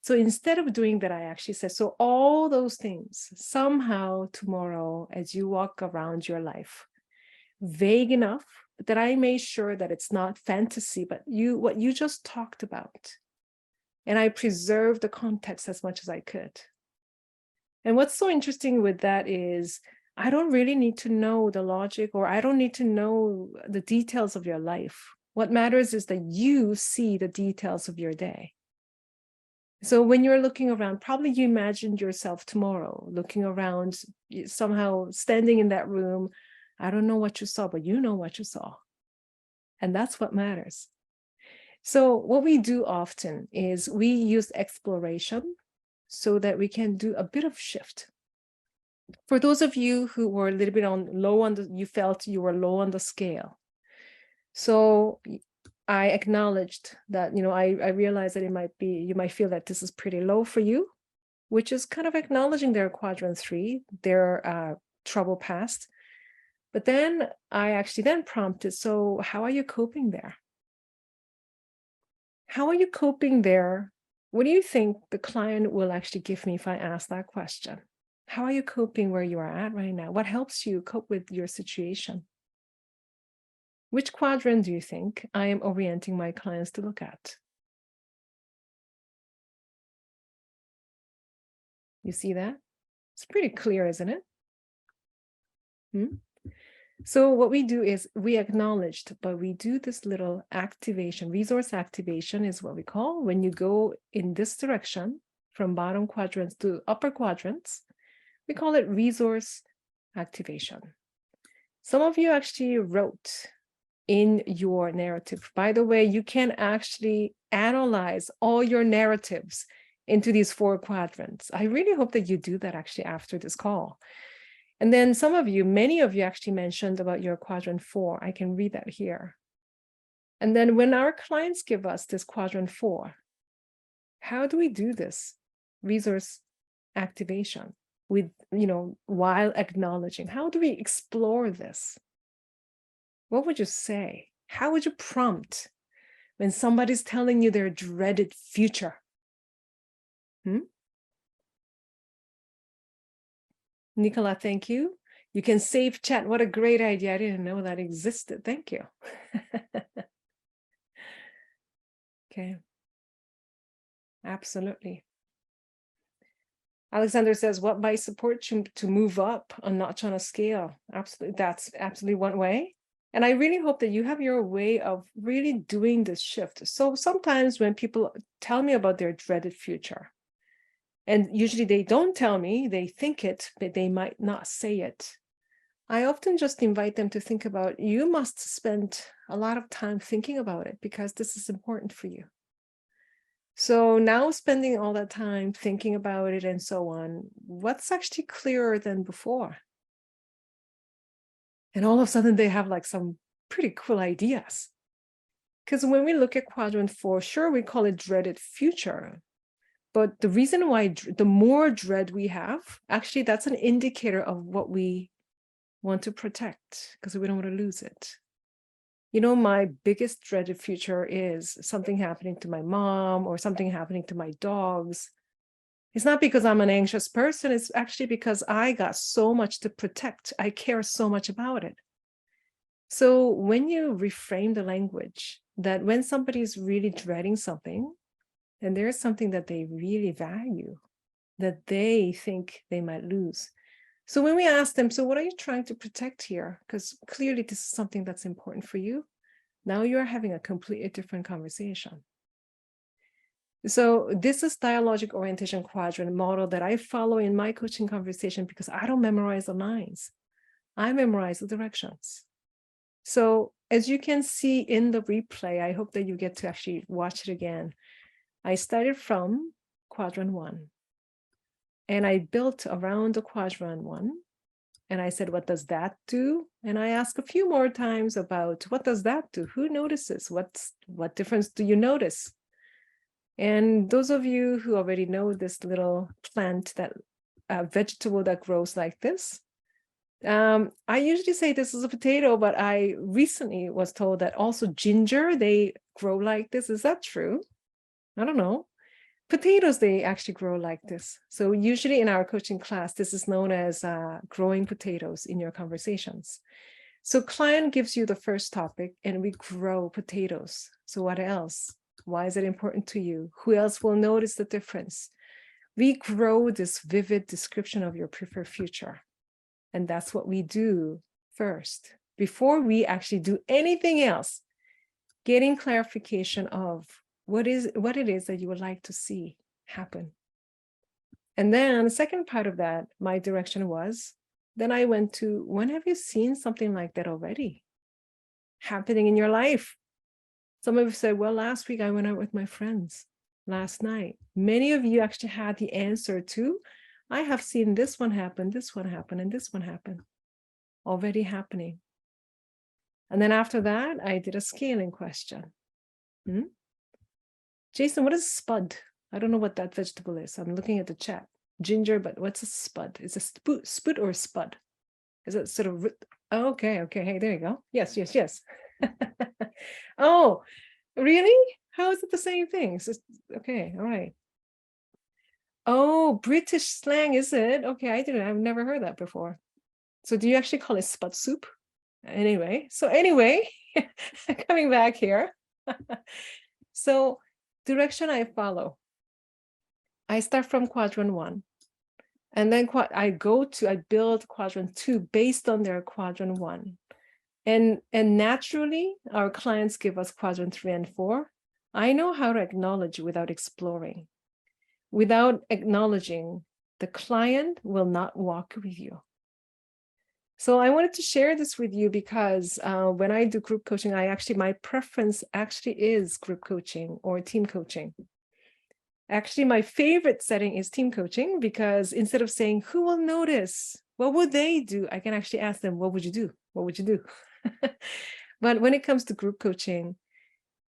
So instead of doing that, I actually said, so all those things, somehow tomorrow, as you walk around your life, vague enough that I made sure that it's not fantasy, but what you just talked about. And I preserved the context as much as I could. And what's so interesting with that is, I don't really need to know the logic, or I don't need to know the details of your life. What matters is that you see the details of your day. So when you're looking around, probably you imagined yourself tomorrow, looking around, somehow standing in that room. I don't know what you saw, but you know what you saw. And that's what matters. So what we do often is we use exploration so that we can do a bit of shift. For those of you who were a little bit you felt you were low on the scale. So I acknowledged that, I realized that you might feel that this is pretty low for you, which is kind of acknowledging their quadrant 3, their trouble past. But then I actually then prompted, so how are you coping there? How are you coping there? What do you think the client will actually give me if I ask that question? How are you coping where you are at right now? What helps you cope with your situation? Which quadrant do you think I am orienting my clients to look at? You see that? It's pretty clear, isn't it? So what we do is we acknowledged, but we do this little activation. Resource activation is what we call when you go in this direction from bottom quadrants to upper quadrants. We call it resource activation. Some of you actually wrote in your narrative. By the way, you can actually analyze all your narratives into these 4 quadrants. I really hope that you do that actually after this call. And then some of you, many of you actually mentioned about your quadrant 4. I can read that here. And then when our clients give us this quadrant 4, how do we do this resource activation with, while acknowledging? How do we explore this? What would you say? How would you prompt when somebody's telling you their dreaded future? Nicola, thank you. You can save chat. What a great idea. I didn't know that existed. Thank you. Okay. Absolutely. Alexander says, what might support you to move up a notch on a scale? Absolutely. That's absolutely one way. And I really hope that you have your way of really doing this shift. So sometimes when people tell me about their dreaded future, and usually they don't tell me, they think it, but they might not say it. I often just invite them to think about, you must spend a lot of time thinking about it because this is important for you. So now spending all that time thinking about it and so on, what's actually clearer than before? And all of a sudden they have like some pretty cool ideas. Because when we look at quadrant 4, sure, we call it dreaded future. But the reason why the more dread we have, actually, that's an indicator of what we want to protect because we don't want to lose it. My biggest dreaded future is something happening to my mom or something happening to my dogs. It's not because I'm an anxious person. It's actually because I got so much to protect. I care so much about it. So when you reframe the language that when somebody's really dreading something, and there's something that they really value, that they think they might lose. So when we ask them, so what are you trying to protect here? Because clearly this is something that's important for you. Now you're having a completely different conversation. So this is Dialogic Orientation Quadrant model that I follow in my coaching conversation because I don't memorize the lines. I memorize the directions. So as you can see in the replay, I hope that you get to actually watch it again. I started from quadrant 1 and I built around the quadrant 1 and I said, what does that do? And I asked a few more times about what does that do? Who notices? What difference do you notice? And those of you who already know this little plant, that vegetable that grows like this, I usually say this is a potato, but I recently was told that also ginger, they grow like this. Is that true? I don't know. Potatoes, they actually grow like this. So usually in our coaching class, this is known as growing potatoes in your conversations. So client gives you the first topic and we grow potatoes. So what else? Why is it important to you? Who else will notice the difference? We grow this vivid description of your preferred future. And that's what we do first before we actually do anything else, getting clarification of what it is that you would like to see happen. And then the second part of that, my direction was, then I went to, when have you seen something like that already happening in your life? Some of you said, well, last week I went out with my friends last night. Many of you actually had the answer to, I have seen this one happen, and this one happen already happening. And then after that, I did a scaling question. Jason, what is spud? I don't know what that vegetable is. I'm looking at the chat. Ginger, but what's a spud? Is it spud or spud? Is it sort of, oh, okay. Hey, there you go. Yes. Oh, really? How is it the same thing? Okay, all right. Oh, British slang, is it? Okay, I've never heard that before. So do you actually call it spud soup? Anyway, coming back here. So direction I follow. I start from quadrant 1. And then I build quadrant 2 based on their quadrant 1. And naturally, our clients give us quadrant 3 and 4. I know how to acknowledge without exploring. Without acknowledging, the client will not walk with you. So I wanted to share this with you because when I do group coaching, my preference actually is group coaching or team coaching. Actually, my favorite setting is team coaching because instead of saying, who will notice? What would they do? I can actually ask them, what would you do? What would you do? But when it comes to group coaching,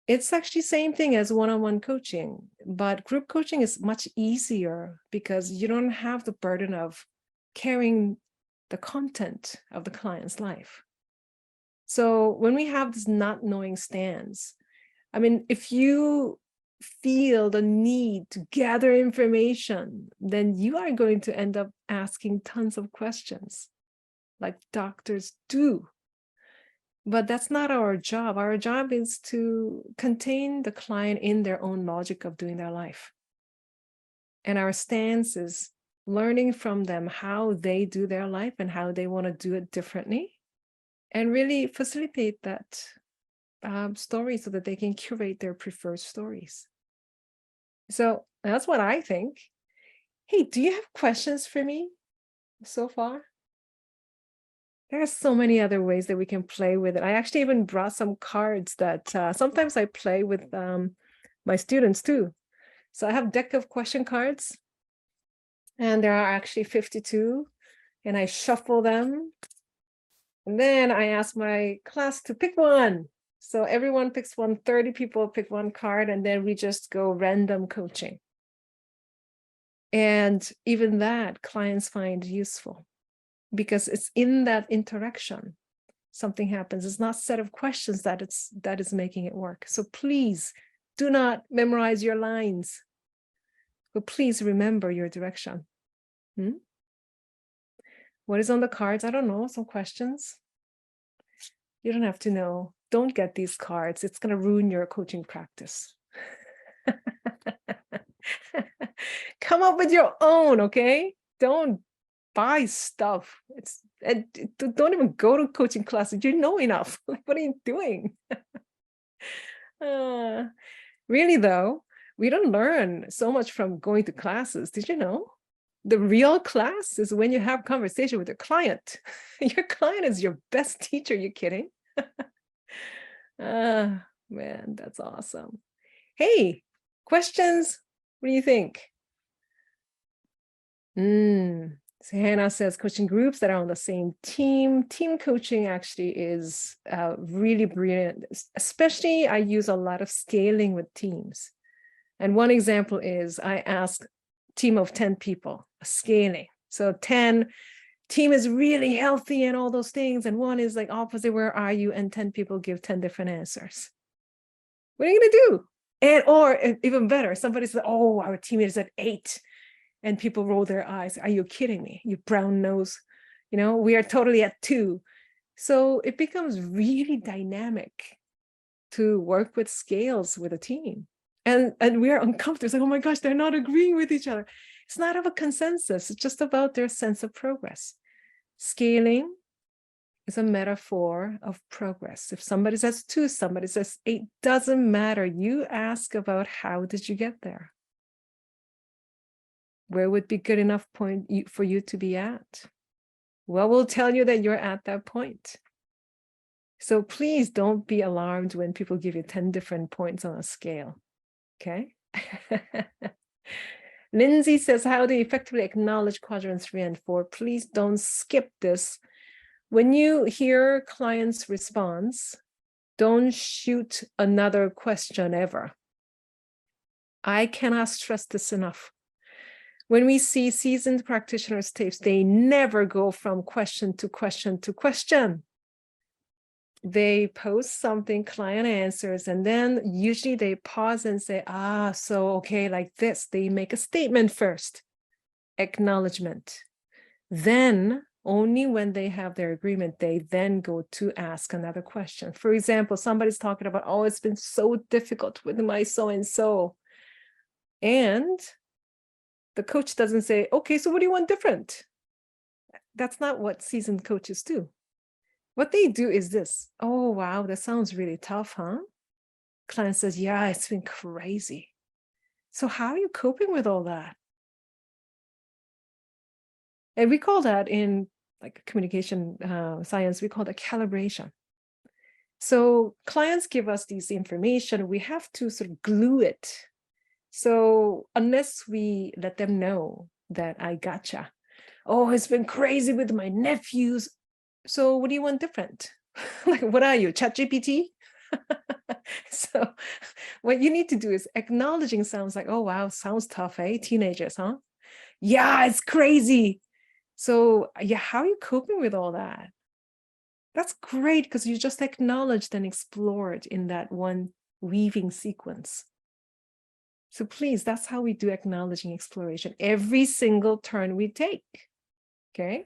it's actually same thing as one-on-one coaching, but group coaching is much easier because you don't have the burden of carrying the content of the client's life. So when we have this not knowing stance, I mean, if you feel the need to gather information, then you are going to end up asking tons of questions like doctors do. But that's not our job. Our job is to contain the client in their own logic of doing their life. And our stance is learning from them how they do their life and how they want to do it differently, and really facilitate that story so that they can curate their preferred stories. So that's what I think. Hey, do you have questions for me so far? There are so many other ways that we can play with it. I actually even brought some cards that sometimes I play with my students too. So I have a deck of question cards, and there are actually 52, and I shuffle them. And then I ask my class to pick one. So everyone picks one, 30 people pick one card, and then we just go random coaching. And even that clients find useful because it's in that interaction something happens. It's not a set of questions that is making it work. So please do not memorize your lines, but please remember your direction. What is on the cards? I don't know, some questions. You don't have to know. Don't get these cards. It's going to ruin your coaching practice. Come up with your own, okay? Don't buy stuff. Don't even go to coaching classes. You know enough. Like, what are you doing? Really, though, we don't learn so much from going to classes. Did you know? The real class is when you have conversation with your client. Your client is your best teacher. You kidding? Man, that's awesome. Hey, questions? What do you think? So Hannah says coaching groups that are on the same team. Team coaching actually is really brilliant. Especially I use a lot of scaling with teams. And one example is I ask team of 10 people, scaling. So 10 team is really healthy and all those things. And one is like opposite, where are you? And 10 people give 10 different answers. What are you going to do? And or even better, somebody says, oh, our team is at 8. And people roll their eyes. Are you kidding me? You brown nose. You know, we are totally at 2. So it becomes really dynamic to work with scales with a team. And we are uncomfortable. It's like, oh my gosh, they're not agreeing with each other. It's not of a consensus. It's just about their sense of progress. Scaling is a metaphor of progress. If somebody says 2, somebody says 8, doesn't matter. You ask about how did you get there? Where would be good enough point for you to be at? What will tell you that you're at that point? So please don't be alarmed when people give you 10 different points on a scale, okay? Lindsay says, how do you effectively acknowledge quadrants 3 and 4? Please don't skip this. When you hear client's response, don't shoot another question ever. I cannot stress this enough. When we see seasoned practitioners' tapes, they never go from question to question to question. They post something, client answers, and then usually they pause and say, so okay, like this. They make a statement first, acknowledgement. Then, only when they have their agreement, they then go to ask another question. For example, somebody's talking about, oh, it's been so difficult with my so-and-so. And The coach doesn't say, okay, so what do you want different? That's not what seasoned coaches do. What they do is this. Oh, wow, that sounds really tough, huh? Client says, yeah, it's been crazy. So how are you coping with all that? And we call that in like communication science, we call that calibration. So clients give us this information, we have to sort of glue it. So unless we let them know that I gotcha, oh, it's been crazy with my nephews. So what do you want different? Like, what are you, ChatGPT? So what you need to do is acknowledging sounds like, oh, wow, sounds tough, eh? Teenagers, huh? Yeah, it's crazy. So yeah, how are you coping with all that? That's great because you just acknowledged and explored in that one weaving sequence. So please, that's how we do acknowledging exploration. Every single turn we take, okay?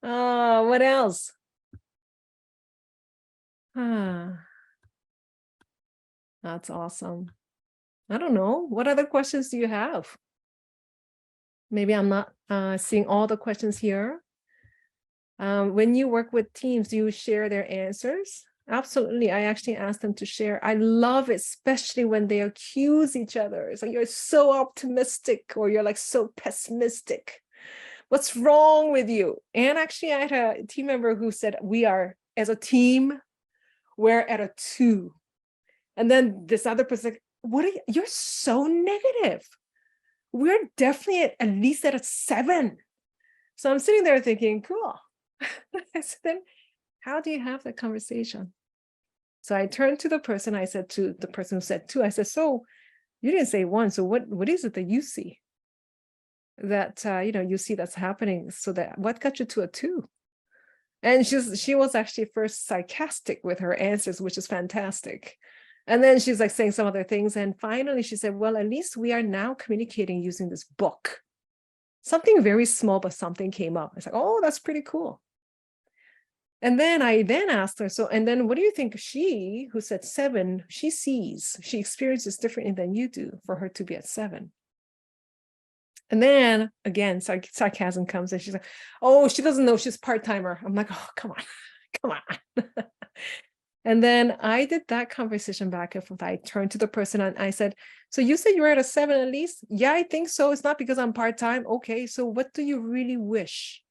What else? That's awesome. I don't know. What other questions do you have? Maybe I'm not seeing all the questions here. When you work with teams, do you share their answers? Absolutely. I actually ask them to share. I love it, especially when they accuse each other. It's like, you're so optimistic or you're like so pessimistic. What's wrong with you? And actually, I had a team member who said, we are, as a team, we're at a 2. And then this other person, what are you? You're so negative. We're definitely at least at a 7. So I'm sitting there thinking, cool. So then how do you have that conversation? So I turned to the person, I said to the person who said 2, I said, so you didn't say 1. So what is it that you see? That, you see that's happening. So that what got you to a 2? And she was actually first sarcastic with her answers, which is fantastic. And then she's like saying some other things. And finally she said, well, at least we are now communicating using this book. Something very small, but something came up. It's like, oh, that's pretty cool. And then I asked her, so, and then what do you think she, who said 7, she experiences differently than you do for her to be at 7? And then again, sarcasm comes and she's like, oh, she doesn't know she's part-timer. I'm like, oh, come on, come on. And then I did that conversation back and forth. I turned to the person and I said, so you said you were at a 7 at least? Yeah, I think so. It's not because I'm part-time. Okay, so what do you really wish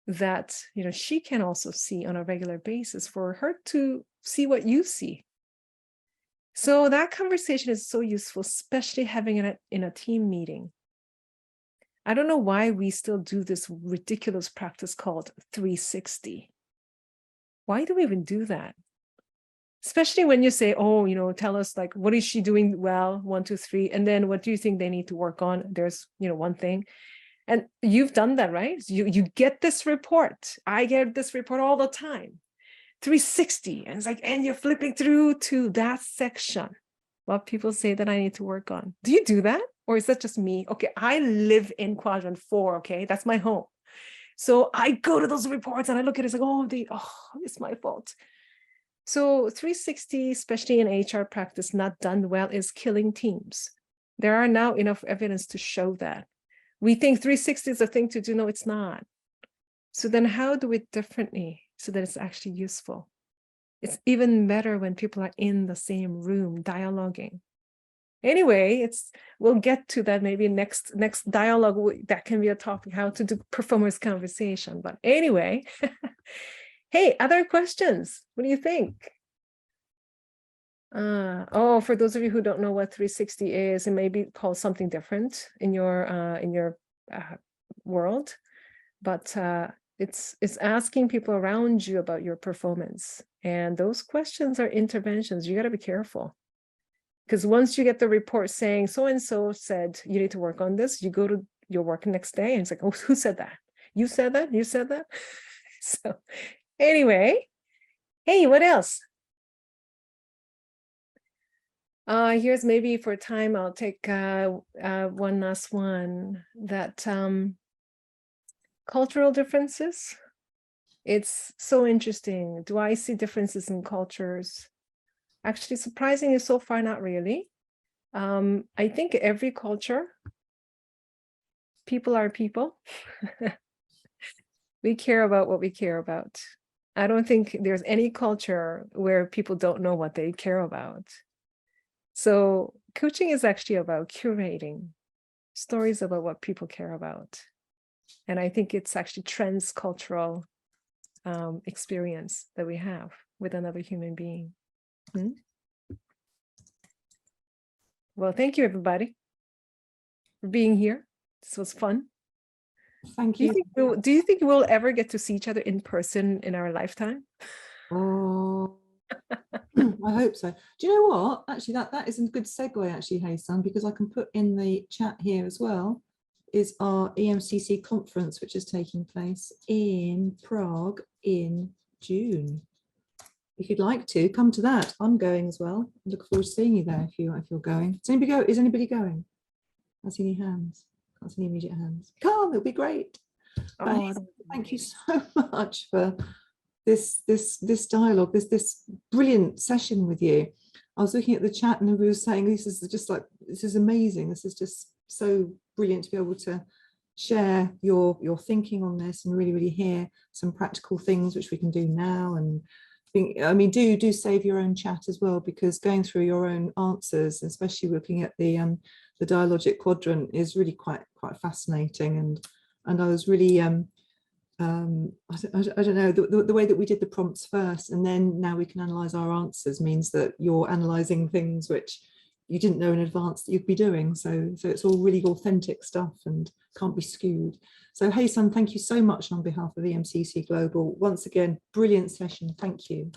that she can also see on a regular basis for her to see what you see? So that conversation is so useful, especially having it in a team meeting. I don't know why we still do this ridiculous practice called 360. Why do we even do that? Especially when you say, oh, tell us, like, what is she doing well, 1, 2, 3, and then what do you think they need to work on? There's one thing. And you've done that, right? You get this report. I get this report all the time. 360. And it's like, and you're flipping through to that section. What people say that I need to work on. Do you do that? Or is that just me? Okay, I live in quadrant 4, okay? That's my home. So I go to those reports and I look at it, it's like, it's my fault. So 360, especially in HR practice, not done well, is killing teams. There are now enough evidence to show that. We think 360 is a thing to do. No, it's not. So then how do it differently so that it's actually useful? It's even better when people are in the same room dialoguing. Anyway, we'll get to that maybe next dialogue. That can be a topic, how to do performance conversation. But anyway, hey, other questions? What do you think? For those of you who don't know what 360 is, it may be called something different in your world, but it's asking people around you about your performance, and those questions are interventions. You got to be careful, because once you get the report saying so and so said you need to work on this, you go to your work next day and it's like, oh, who said that? You said that? You said that? So anyway, hey, what else? Here's maybe for time, I'll take one last one, that cultural differences. It's so interesting. Do I see differences in cultures? Actually, surprisingly, so far, not really. I think every culture people are people. We care about what we care about. I don't think there's any culture where people don't know what they care about. So coaching is actually about curating stories about what people care about. And I think it's actually transcultural experience that we have with another human being. Well, thank you, everybody, for being here. This was fun. Thank Do you you. do you think we'll ever get to see each other in person in our lifetime? Oh, I hope so. Do you know what? Actually, that is a good segue, actually, Haesun, because I can put in the chat here as well, is our EMCC conference, which is taking place in Prague in June. If you'd like to come to that, I'm going as well. I look forward to seeing you there if you're going. Is anybody going? I see any hands. Can't see any immediate hands. Come, it'll be great. But Oh, Haesun, thank you so much for this dialogue, this brilliant session with you. I was looking at the chat and we were saying this is amazing. This is just so brilliant to be able to share your thinking on this and really hear some practical things which we can do now. And I mean, do save your own chat as well, because going through your own answers, especially looking at the dialogic quadrant, is really quite fascinating. And I was really I don't know, the way that we did the prompts first and then now we can analyze our answers means that you're analyzing things which you didn't know in advance that you'd be doing. So it's all really authentic stuff and can't be skewed. So Haesun, thank you so much on behalf of the EMCC Global. Once again, brilliant session. Thank you.